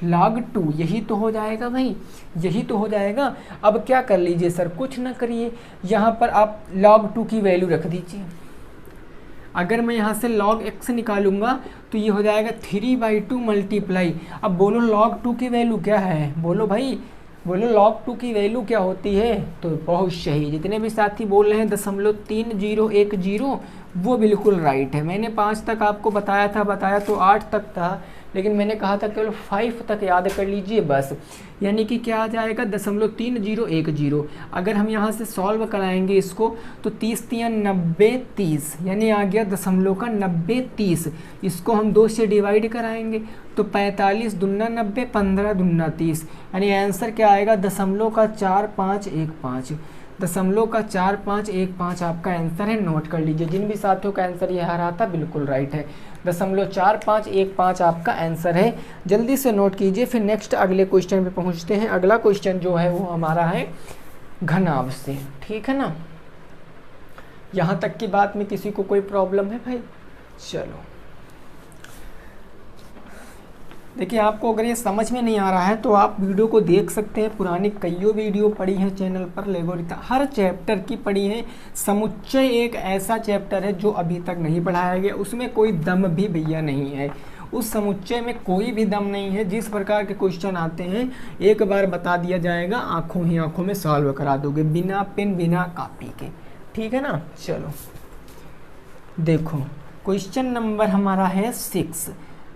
log 2, यही तो हो जाएगा भाई, यही तो हो जाएगा। अब क्या कर लीजिए सर, कुछ ना करिए, यहाँ पर आप log 2 की वैल्यू रख दीजिए। अगर मैं यहाँ से log x निकालूंगा तो ये हो जाएगा 3/2 मल्टीप्लाई। अब बोलो log 2 की वैल्यू क्या है, बोलो भाई, बोलो log 2 की वैल्यू क्या होती है, तो बहुत सही, जितने भी साथी बोल रहे हैं 0.3010 वो बिल्कुल राइट है। मैंने 5 तक आपको बताया तो 8 तक था, लेकिन मैंने कहा था केवल 5 तक याद कर लीजिए बस, यानी कि क्या आ जाएगा 0.3010। अगर हम यहाँ से सॉल्व कराएंगे इसको तो 30 × 90 30, यानी आ गया 0.9030। इसको हम 2 से डिवाइड कराएंगे तो 45 दूना 90, 15 दूना 30, यानी आंसर क्या आएगा 0.4515। 0.4515 आपका आंसर है, नोट कर लीजिए। जिन भी साथियों का आंसर ये आ रहा था बिल्कुल राइट है, 0.4515 आपका आंसर है, जल्दी से नोट कीजिए। फिर नेक्स्ट अगले क्वेश्चन पे पहुंचते हैं। अगला क्वेश्चन जो है वो हमारा है घनाभ से, ठीक है ना। यहाँ तक की बात में किसी को कोई प्रॉब्लम है भाई? चलो देखिए, आपको अगर ये समझ में नहीं आ रहा है तो आप वीडियो को देख सकते हैं, पुरानी कईयों वीडियो पड़ी हैं चैनल पर, लेगोरिथम हर चैप्टर की पड़ी है। समुच्चय एक ऐसा चैप्टर है जो अभी तक नहीं पढ़ाया गया, उसमें कोई दम भी भैया नहीं है, उस समुच्चय में कोई भी दम नहीं है। जिस प्रकार के क्वेश्चन आते हैं एक बार बता दिया जाएगा, आंखों ही आंखों में सॉल्व करा दोगे, बिना पेन बिना कॉपी के, ठीक है ना। चलो देखो, क्वेश्चन नंबर हमारा है 6।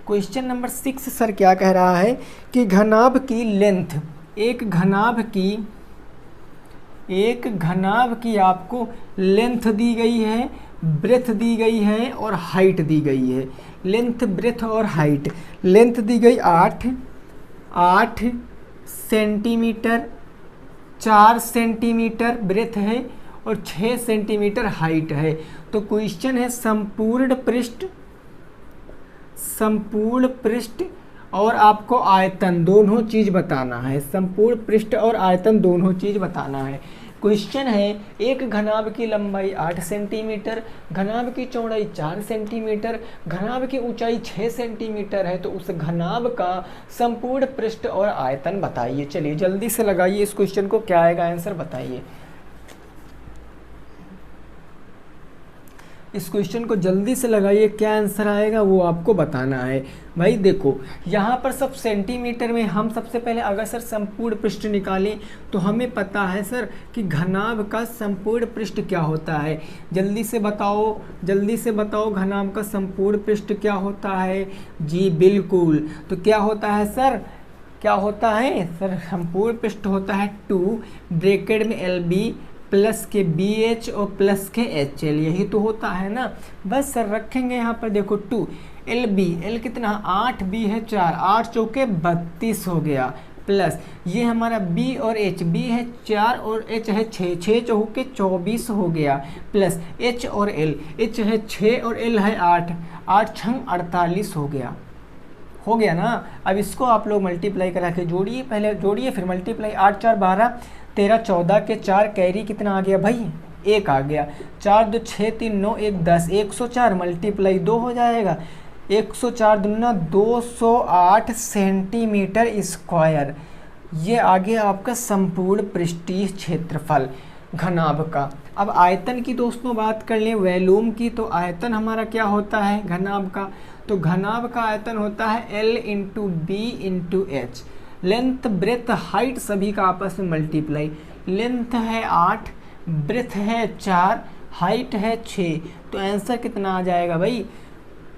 क्वेश्चन नंबर 6 सर क्या कह रहा है कि घनाभ की लेंथ, एक घनाभ की आपको लेंथ दी गई है, ब्रेथ दी गई है और हाइट दी गई है। लेंथ, ब्रेथ और हाइट। लेंथ दी गई 8 सेंटीमीटर, 4 सेंटीमीटर ब्रेथ है और 6 सेंटीमीटर हाइट है। तो क्वेश्चन है संपूर्ण पृष्ठ और आपको आयतन दोनों चीज बताना है। संपूर्ण पृष्ठ और आयतन दोनों चीज बताना है। क्वेश्चन है एक घनाभ की लंबाई 8 सेंटीमीटर, घनाभ की चौड़ाई 4 सेंटीमीटर, घनाभ की ऊंचाई 6 सेंटीमीटर है, तो उस घनाभ का संपूर्ण पृष्ठ और आयतन बताइए। चलिए जल्दी से लगाइए इस क्वेश्चन को, क्या आएगा आंसर बताइए। इस क्वेश्चन को जल्दी से लगाइए, क्या आंसर आएगा वो आपको बताना है। भाई देखो, यहाँ पर सब सेंटीमीटर में, हम सबसे पहले अगर सर संपूर्ण पृष्ठ निकालें तो हमें पता है सर कि घनाभ का संपूर्ण पृष्ठ क्या होता है। जल्दी से बताओ घनाभ का संपूर्ण पृष्ठ क्या होता है। जी बिल्कुल, तो क्या होता है सर, क्या होता है सर, संपूर्ण पृष्ठ होता है 2 ब्रैकेट में LB प्लस के BH और प्लस के HL, यही तो होता है ना। बस सर रखेंगे यहाँ पर, देखो 2 LB, L कितना 8, B है 4, 8 चौके 32 हो गया, प्लस ये हमारा B और H, B है 4 और H है 6, 6 चौके 24 हो गया, प्लस H और L, H है 6 और L है 8, 8 छंग 48 हो गया ना। अब इसको आप लोग मल्टीप्लाई करा के जोड़िए, पहले जोड़िए फिर मल्टीप्लाई, 8 4 12 13 14 के 4 कैरी कितना आ गया भाई 1 आ गया, 4 2 6 3 9 1 10, 104 मल्टीप्लाई 2 हो जाएगा, 104 दूना 208 सेंटीमीटर स्क्वायर। ये आ गया आपका संपूर्ण पृष्ठीय क्षेत्रफल घनाभ का। अब आयतन की दोस्तों बात कर लें, वॉल्यूम की, तो आयतन हमारा क्या होता है घनाभ का, तो घनाभ का आयतन होता है L × B × H। Length, breadth, height सभी का आपस में मल्टीप्लाई। लेंथ है 8, ब्रेथ है 4, हाइट है 6, तो आंसर कितना आ जाएगा भाई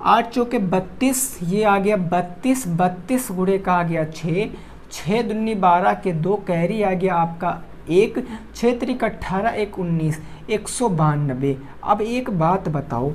8 चौके 32, ये आ गया 32, 32 गुणे का आ गया 6, 6 दूनी 12 के 2 कैरी आ गया आपका 1, 6 3 18 1 19, 192। अब एक बात बताओ,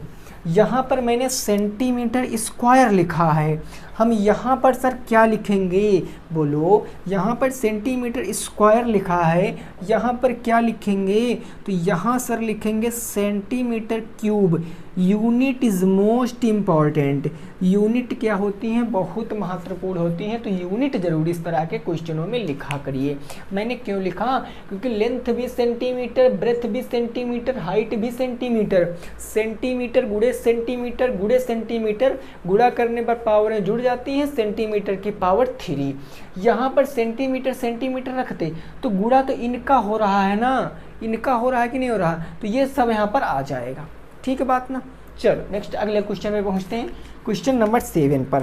यहाँ पर मैंने सेंटीमीटर स्क्वायर लिखा है, हम यहाँ पर सर क्या लिखेंगे बोलो, यहाँ पर सेंटीमीटर स्क्वायर लिखा है, यहाँ पर क्या लिखेंगे, तो यहाँ सर लिखेंगे centimetre cube. Unit is most important. Unit क्या होती हैं, बहुत महत्वपूर्ण होती हैं, तो यूनिट जरूर इस तरह के क्वेश्चनों में लिखा करिए। मैंने क्यों लिखा, क्योंकि लेंथ भी सेंटीमीटर, ब्रेथ भी सेंटीमीटर, हाइट भी सेंटीमीटर, सेंटीमीटर गुणे सेंटीमीटर गुणे सेंटीमीटर, गुणा करने पर पावरें जुड़ जाती हैं, सेंटीमीटर की पावर 3। यहाँ पर सेंटीमीटर सेंटीमीटर रखते तो गुणा तो इनका हो रहा है ना, इनका हो रहा है कि नहीं हो रहा, तो ये सब यहाँ पर आ जाएगा। ठीक है बात ना। चलो नेक्स्ट अगले क्वेश्चन में पहुँचते हैं, क्वेश्चन नंबर 7 पर।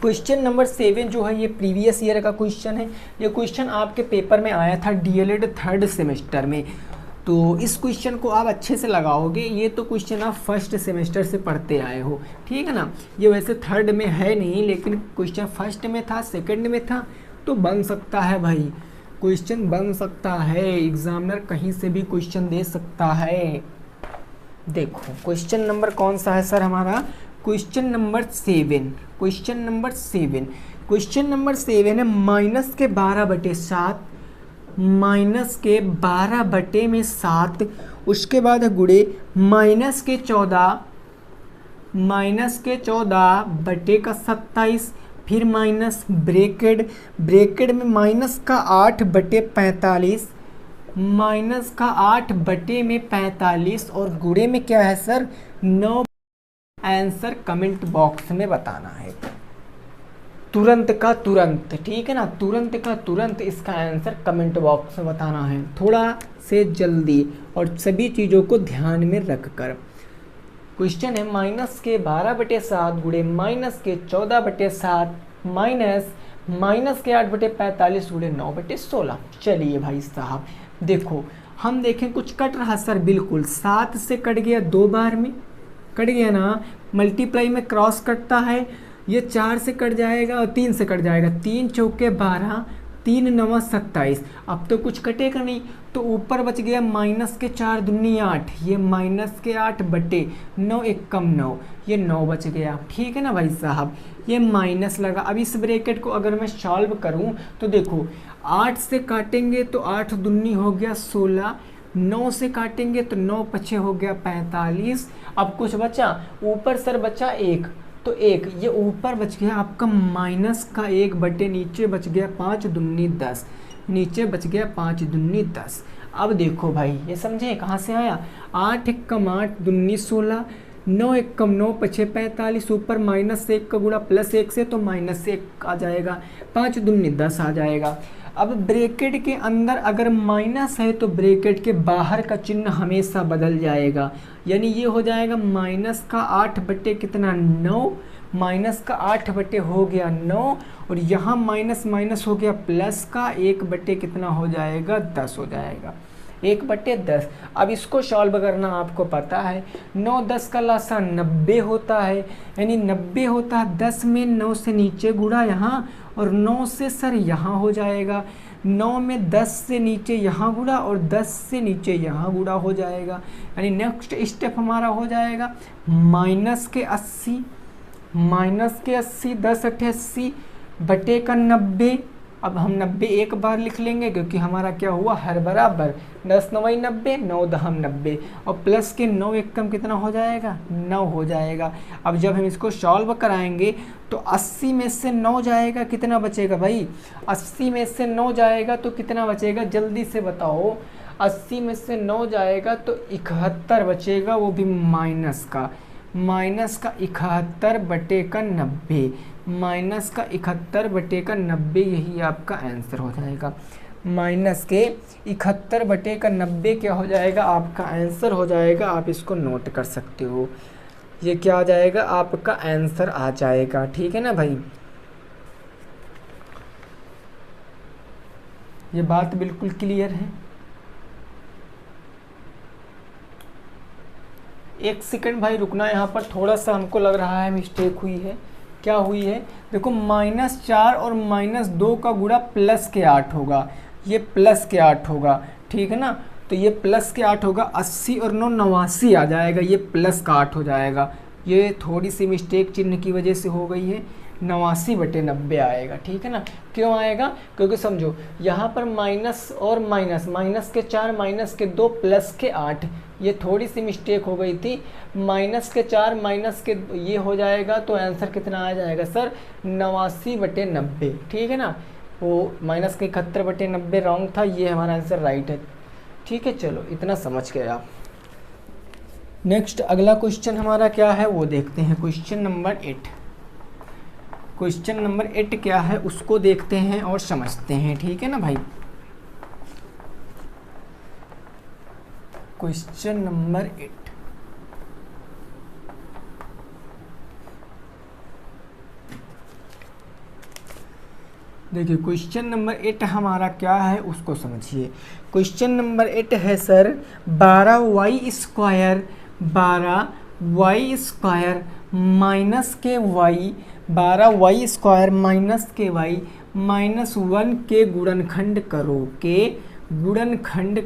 क्वेश्चन नंबर 7 जो है ये प्रीवियस ईयर का क्वेश्चन है। ये क्वेश्चन आपके पेपर में आया था डीएलएड थर्ड सेमेस्टर में। तो इस क्वेश्चन को आप अच्छे से लगाओगे। ये तो क्वेश्चन आप फर्स्ट सेमेस्टर से पढ़ते आए हो, ठीक है ना। ये वैसे थर्ड में है नहीं, लेकिन क्वेश्चन फर्स्ट में था, सेकंड में था, तो बन सकता है भाई, क्वेश्चन बन सकता है। एग्जामिनर कहीं से भी क्वेश्चन दे सकता है। देखो क्वेश्चन नंबर कौन सा है सर हमारा, question number 7। Question number 7, question number 7 है -12/7, -12/7, उसके बाद है गुणे -14/27, फिर माइनस ब्रेकेट में -8/45, -8/45 और गुणे में क्या है सर 9। आंसर कमेंट बॉक्स में बताना है, तुरंत का तुरंत, ठीक है ना, तुरंत का तुरंत इसका आंसर कमेंट बॉक्स में बताना है, थोड़ा से जल्दी और सभी चीज़ों को ध्यान में रखकर। क्वेश्चन है -12/7 गुणे -14/7 -8/45 गुणे 9/16। चलिए भाई साहब देखो, हम देखें कुछ कट रहा सर, बिल्कुल 7 से कट गया, 2 बार में कट गया ना, मल्टीप्लाई में क्रॉस कटता है, ये 4 से कट जाएगा और 3 से कट जाएगा, 3 चौके 12, 3 9 27। अब तो कुछ कटेगा नहीं, तो ऊपर बच गया -4 दूनी 8, ये -8/9, 1 कम 9, ये 9 बच गया, ठीक है ना भाई साहब। ये माइनस लगा। अब इस ब्रैकेट को अगर मैं सॉल्व करूं तो देखो 8 से काटेंगे तो 8 दूनी हो गया 16, 9 से काटेंगे तो 9 पछे हो गया 45। अब कुछ बचा ऊपर सर, बचा 1, तो 1 ये ऊपर बच गया आपका -1 बटे नीचे बच गया 5 दूनी 10, नीचे बच गया 5 दूनी 10। अब देखो भाई ये समझे कहाँ से आया, 8 1 कम 8 दूनी 16, 9 1 कम 9 पछे 45, ऊपर -1 का गुणा +1 से तो -1 आ जाएगा, 5 दूनी 10 आ जाएगा। अब ब्रैकेट के अंदर अगर माइनस है तो ब्रैकेट के बाहर का चिन्ह हमेशा बदल जाएगा, यानी ये हो जाएगा -8 बटे कितना 9, -8 बटे हो गया 9, और यहाँ माइनस हो गया प्लस का 1 बटे कितना हो जाएगा 10 हो जाएगा, 1/10। अब इसको सॉल्व करना आपको पता है, 9 10 का लासा 90 होता है, यानी 90 होता है 10 में 9 से नीचे गुणा यहाँ, और 9 से सर यहाँ हो जाएगा, 9 में 10 से नीचे यहाँ गुणा और 10 से नीचे यहाँ गुणा हो जाएगा, यानी नेक्स्ट स्टेप हमारा हो जाएगा -80, -80 10 8 80 बटे का 90। अब हम 90 एक बार लिख लेंगे क्योंकि हमारा क्या हुआ हर बराबर, 10 9 90, 9 10 90, और प्लस के 9 1 कम कितना हो जाएगा 9 हो जाएगा। अब जब हम इसको सॉल्व कराएंगे तो 80 में से 9 जाएगा, कितना बचेगा भाई, 80 में से 9 जाएगा तो कितना बचेगा जल्दी से बताओ, 80 में से 9 जाएगा तो 71 बचेगा, वो भी माइनस का 71 बटे का 90, -71 बटे का 90, यही आपका आंसर हो जाएगा। -71 बटे का 90 क्या हो जाएगा आपका आंसर हो जाएगा, आप इसको नोट कर सकते हो, ये क्या आ जाएगा आपका आंसर आ जाएगा, ठीक है ना भाई। ये बात बिल्कुल क्लियर है। एक सेकंड भाई रुकना, यहाँ पर थोड़ा सा हमको लग रहा है मिस्टेक हुई है। क्या हुई है देखो, -4 और -2 का गुणा +8 होगा, ये +8 होगा, ठीक है ना, तो ये +8 होगा, 80 और 9 89 आ जाएगा, ये +8 हो जाएगा, ये थोड़ी सी मिस्टेक चिन्ह की वजह से हो गई है, 89 बटे 90 आएगा, ठीक है ना। क्यों आएगा, क्योंकि समझो यहाँ पर माइनस और माइनस, -4 -2 +8, ये थोड़ी सी मिस्टेक हो गई थी, -4 ये हो जाएगा तो आंसर कितना आ जाएगा सर 89 बटे 90, ठीक है ना, वो -71 बटे 90 रॉन्ग था, ये हमारा आंसर राइट है, ठीक है। चलो इतना समझ गए आप। नेक्स्ट अगला क्वेश्चन हमारा क्या है वो देखते हैं, क्वेश्चन नंबर 8। क्वेश्चन नंबर 8 क्या है उसको देखते हैं और समझते हैं, ठीक है ना भाई। क्वेश्चन नंबर 8, देखिए क्वेश्चन नंबर 8 हमारा क्या है उसको समझिए। क्वेश्चन नंबर 8 है सर 12y² माइनस के वाई 12y² माइनस के वाई माइनस 1 के गुणनखंड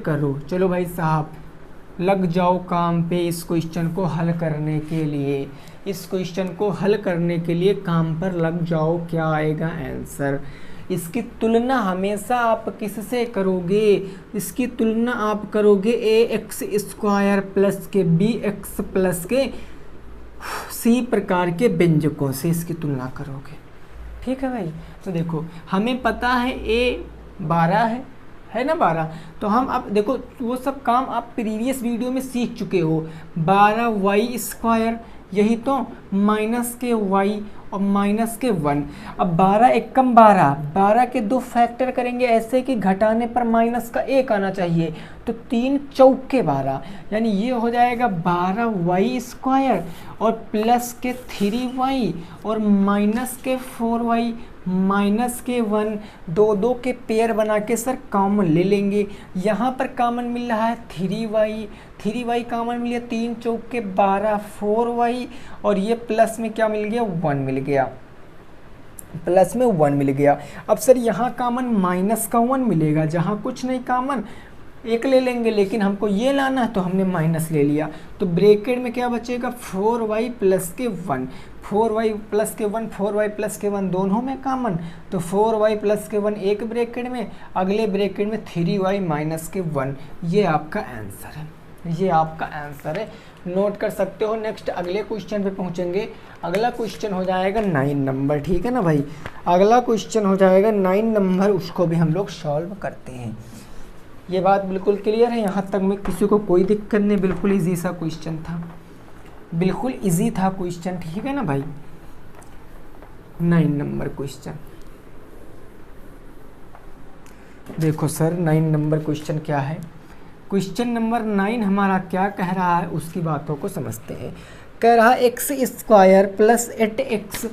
करो। चलो भाई साहब लग जाओ काम पे इस क्वेश्चन को हल करने के लिए। इस क्वेश्चन को हल करने के लिए काम पर लग जाओ। क्या आएगा आंसर? इसकी तुलना हमेशा आप किससे करोगे? इसकी तुलना आप करोगे ax² प्लस के bx प्लस के c प्रकार के व्यंजकों से इसकी तुलना करोगे। ठीक है भाई। तो देखो हमें पता है a 12 है ना 12। तो हम अब देखो वो सब काम आप प्रीवियस वीडियो में सीख चुके हो। 12y², यही तो माइनस के y और माइनस के 1। अब 12 एकम 12 के 2 फैक्टर करेंगे ऐसे कि घटाने पर माइनस का 1 आना चाहिए। तो 3 चौके 12, यानी ये हो जाएगा 12y² और प्लस के 3y और माइनस के 4y माइनस के 1। 2 के पेयर बना के सर कॉमन ले लेंगे। यहाँ पर कॉमन मिल रहा है 3y कॉमन मिल गया, 3 चौके 12 4y और ये प्लस में क्या मिल गया 1 मिल गया, प्लस में 1 मिल गया। अब सर यहाँ कॉमन माइनस का 1 मिलेगा, जहाँ कुछ नहीं कॉमन 1 ले लेंगे, लेकिन हमको ये लाना है तो हमने माइनस ले लिया। तो ब्रैकेट में क्या बचेगा 4y प्लस के 1, 4y प्लस के 1 4y प्लस के 1 दोनों में कॉमन। तो 4y प्लस के 1 एक ब्रैकेट में, अगले ब्रैकेट में 3y माइनस के 1। ये आपका आंसर है, ये आपका आंसर है। नोट कर सकते हो। नेक्स्ट अगले क्वेश्चन पे पहुंचेंगे। अगला क्वेश्चन हो जाएगा 9 नंबर। ठीक है ना भाई, अगला क्वेश्चन हो जाएगा 9 नंबर, उसको भी हम लोग सॉल्व करते हैं। ये बात बिल्कुल क्लियर है यहाँ तक में किसी को कोई दिक्कत नहीं? बिल्कुल इजी सा क्वेश्चन था, बिल्कुल इजी था क्वेश्चन। ठीक है ना भाई। 9 नंबर क्वेश्चन देखो सर, 9 नंबर क्वेश्चन क्या है। क्वेश्चन नंबर 9 हमारा क्या कह रहा है उसकी बातों को समझते हैं। कह रहा है x² plus 8x,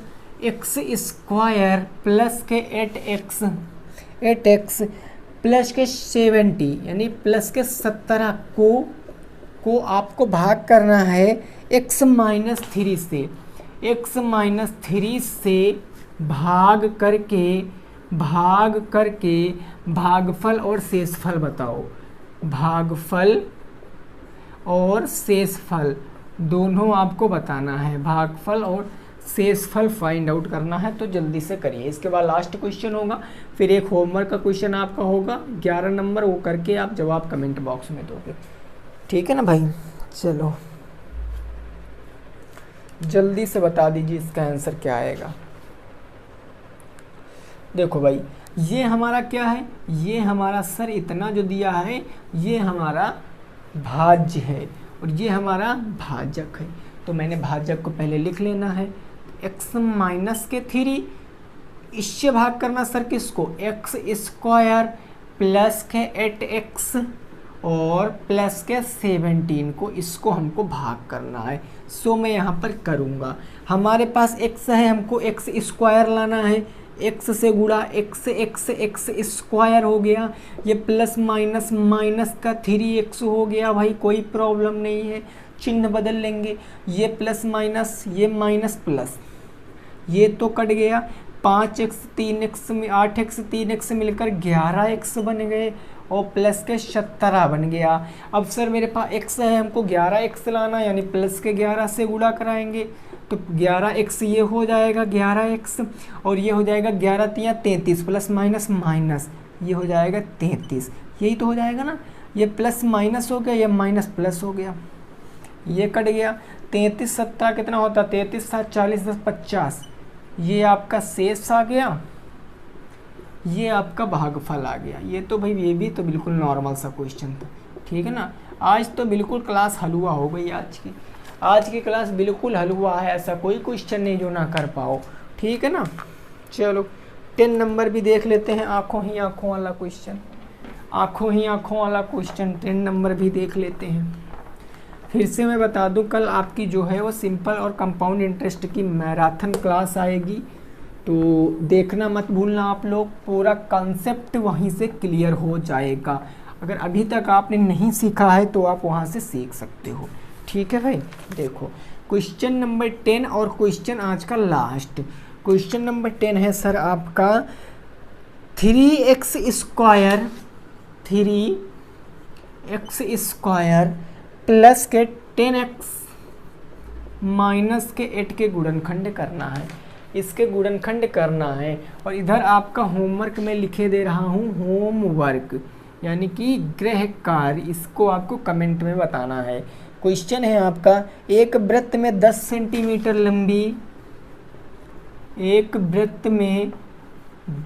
x² plus के 8x प्लस के 70 यानी प्लस के 17 को आपको भाग करना है x माइनस 3 से। x माइनस 3 से भाग करके भागफल और शेषफल बताओ। भागफल और शेषफल दोनों आपको बताना है, भागफल और शेषफल फाइंड आउट करना है। तो जल्दी से करिए। इसके बाद लास्ट क्वेश्चन होगा, फिर एक होमवर्क का क्वेश्चन आपका होगा 11 नंबर, वो करके आप जवाब कमेंट बॉक्स में दोगे। ठीक है ना भाई। चलो जल्दी से बता दीजिए इसका आंसर क्या आएगा। देखो भाई ये हमारा क्या है, ये हमारा सर इतना जो दिया है ये हमारा भाज्य है और ये हमारा भाजक है। तो मैंने भाजक को पहले लिख लेना है। x माइनस के 3 इससे भाग करना सर किसको, x² प्लस के 8x और प्लस के 17 को, इसको हमको भाग करना है। सो मैं यहाँ पर करूँगा। हमारे पास x है, हमको x² लाना है। x से गुणा x² हो गया, ये प्लस माइनस माइनस का 3x हो गया। भाई कोई प्रॉब्लम नहीं है, चिन्ह बदल लेंगे। ये प्लस माइनस, ये माइनस प्लस, ये तो कट गया। 5x 3x में 8x 3x मिलकर 11x बन गए और प्लस के 17 बन गया। अब सर मेरे पास x है, हमको 11x लाना, यानी प्लस के 11 से गुणा कराएंगे। तो 11x ये हो जाएगा 11x और ये हो जाएगा 11 तिया 33 प्लस माइनस माइनस, ये हो जाएगा 33। यही तो हो जाएगा ना, ये प्लस माइनस हो गया, ये माइनस प्लस हो गया, ये कट गया। 33 17 कितना होता, 33 7 40 10 50, ये आपका शेष आ गया, ये आपका भागफल आ गया। ये तो भाई ये भी तो बिल्कुल नॉर्मल सा क्वेश्चन था। ठीक है ना। आज तो बिल्कुल क्लास हलवा हो गई। आज की क्लास बिल्कुल हलवा है, ऐसा कोई क्वेश्चन नहीं जो ना कर पाओ। ठीक है ना। चलो 10 नंबर भी देख लेते हैं। आंखों ही आंखों वाला क्वेश्चन, आंखों ही आंखों वाला क्वेश्चन 10 नंबर भी देख लेते हैं। फिर से मैं बता दूं, कल आपकी जो है वो सिंपल और कंपाउंड इंटरेस्ट की मैराथन क्लास आएगी। तो देखना मत भूलना आप लोग, पूरा कॉन्सेप्ट वहीं से क्लियर हो जाएगा। अगर अभी तक आपने नहीं सीखा है तो आप वहाँ से सीख सकते हो। ठीक है भाई, देखो क्वेश्चन नंबर 10 और क्वेश्चन आज का लास्ट। क्वेश्चन नंबर 10 है सर आपका 3x स्क्वायर प्लस के 10x माइनस के 8 के गुणनखंड करना है। इसके गुणनखंड करना है और इधर आपका होमवर्क में लिखे दे रहा हूँ, होमवर्क यानी कि गृह कार्य, इसको आपको कमेंट में बताना है। क्वेश्चन है आपका, एक वृत्त में 10 सेंटीमीटर लंबी, एक वृत्त में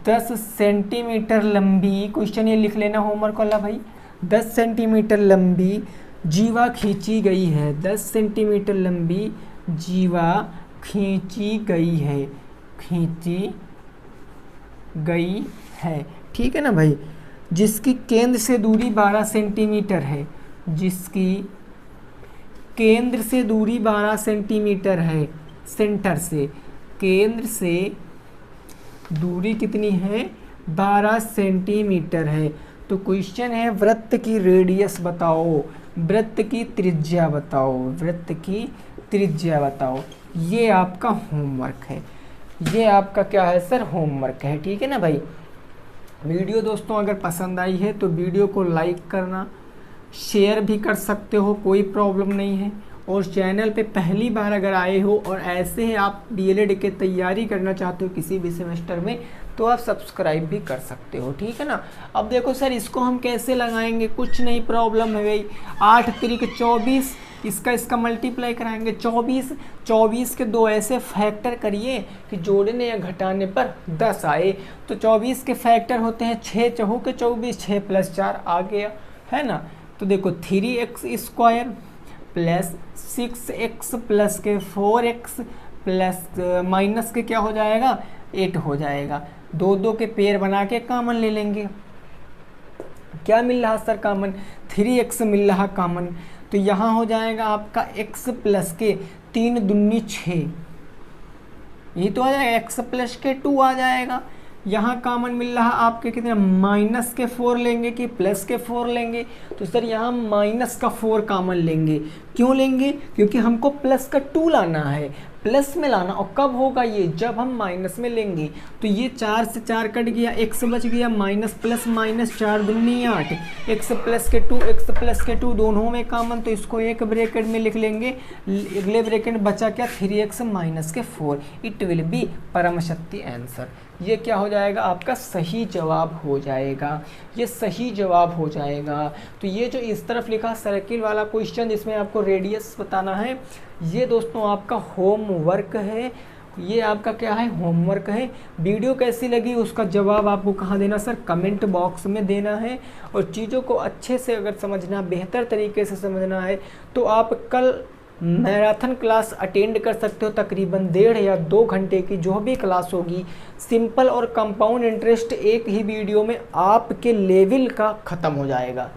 10 सेंटीमीटर लंबी, क्वेश्चन ये लिख लेना होमवर्क वाला भाई, 10 सेंटीमीटर लंबी जीवा खींची गई है, 10 सेंटीमीटर लंबी जीवा खींची गई है, ठीक है ना भाई, जिसकी केंद्र से दूरी 12 सेंटीमीटर है, जिसकी केंद्र से दूरी 12 सेंटीमीटर है, सेंटर से केंद्र से दूरी कितनी है, 12 सेंटीमीटर है। तो क्वेश्चन है वृत्त की रेडियस बताओ, वृत्त की त्रिज्या बताओ, वृत्त की त्रिज्या बताओ। ये आपका होमवर्क है, ये आपका क्या है सर, होमवर्क है। ठीक है ना भाई, वीडियो दोस्तों अगर पसंद आई है तो वीडियो को लाइक करना, शेयर भी कर सकते हो, कोई प्रॉब्लम नहीं है। और चैनल पे पहली बार अगर आए हो और ऐसे ही आप डीएलएड की तैयारी करना चाहते हो किसी भी सेमेस्टर में, तो आप सब्सक्राइब भी कर सकते हो। ठीक है ना। अब देखो सर इसको हम कैसे लगाएंगे, कुछ नहीं प्रॉब्लम है भाई, 8 त्रिक 24, इसका मल्टीप्लाई कराएंगे 24 के दो ऐसे फैक्टर करिए कि जोड़ने या घटाने पर 10 आए। तो 24 के फैक्टर होते हैं 6 चौके के 24, 6 + 4 आ गया, है ना। तो देखो 3x square plus 6x plus के 4x प्लस माइनस के क्या हो जाएगा, 8 हो जाएगा। 2 के पेयर बना के कॉमन ले लेंगे। क्या मिल रहा सर कॉमन, 3x मिल रहा कॉमन, तो यहाँ हो जाएगा आपका x प्लस के 3 दूनी 6, ये तो आ जाएगा, x प्लस के 2 आ जाएगा। यहाँ कॉमन मिल रहा आपके कितने, माइनस के 4 लेंगे कि प्लस के 4 लेंगे, तो सर यहाँ माइनस का 4 कॉमन लेंगे। क्यों लेंगे, क्योंकि हमको प्लस का 2 लाना है, प्लस में लाना। और कब होगा ये, जब हम माइनस में लेंगे। तो ये 4 से 4 कट गया, x बच गया, माइनस प्लस माइनस 4 दूनी 8, x प्लस के 2 x प्लस के 2 दोनों में कॉमन, तो इसको एक ब्रैकेट में लिख लेंगे। अगले ब्रैकेट बचा क्या, 3x माइनस के 4, इट विल बी परम शक्ति आंसर। ये क्या हो जाएगा, आपका सही जवाब हो जाएगा, ये सही जवाब हो जाएगा। तो ये जो इस तरफ लिखा सर्किल वाला क्वेश्चन, जिसमें आपको रेडियस बताना है, ये दोस्तों आपका होमवर्क है, ये आपका क्या है, होमवर्क है। वीडियो कैसी लगी उसका जवाब आपको कहाँ देना सर, कमेंट बॉक्स में देना है। और चीज़ों को अच्छे से अगर समझना, बेहतर तरीके से समझना है, तो आप कल मैराथन क्लास अटेंड कर सकते हो, तकरीबन 1.5 या 2 घंटे की जो भी क्लास होगी। सिंपल और कंपाउंड इंटरेस्ट एक ही वीडियो में आपके लेवल का ख़त्म हो जाएगा।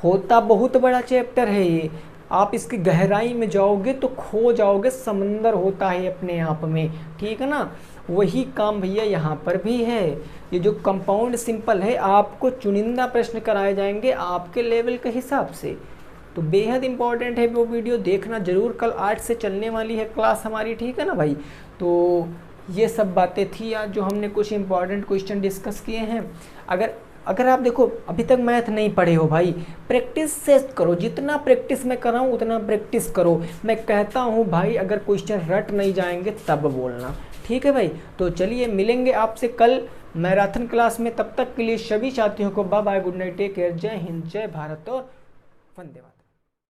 होता बहुत बड़ा चैप्टर है ये, आप इसकी गहराई में जाओगे तो खो जाओगे, समंदर होता है अपने आप में, ठीक है ना। वही काम भैया यहाँ पर भी है। ये जो कंपाउंड सिंपल है, आपको चुनिंदा प्रश्न कराए जाएंगे आपके लेवल के हिसाब से। तो बेहद इंपॉर्टेंट है वो वीडियो, देखना जरूर। कल 8 से चलने वाली है क्लास हमारी, ठीक है ना भाई। तो ये सब बातें थी आज जो हमने कुछ इंपॉर्टेंट क्वेश्चन डिस्कस किए हैं। अगर आप देखो अभी तक मैथ नहीं पढ़े हो भाई, प्रैक्टिस से करो, जितना प्रैक्टिस मैं कराऊँ उतना प्रैक्टिस करो। मैं कहता हूँ भाई, अगर क्वेश्चन रट नहीं जाएंगे तब बोलना, ठीक है भाई। तो चलिए मिलेंगे आपसे कल मैराथन क्लास में, तब तक के लिए सभी साथियों को bye bye, good night, take care, जय हिंद, जय भारत और वंदे मातरम।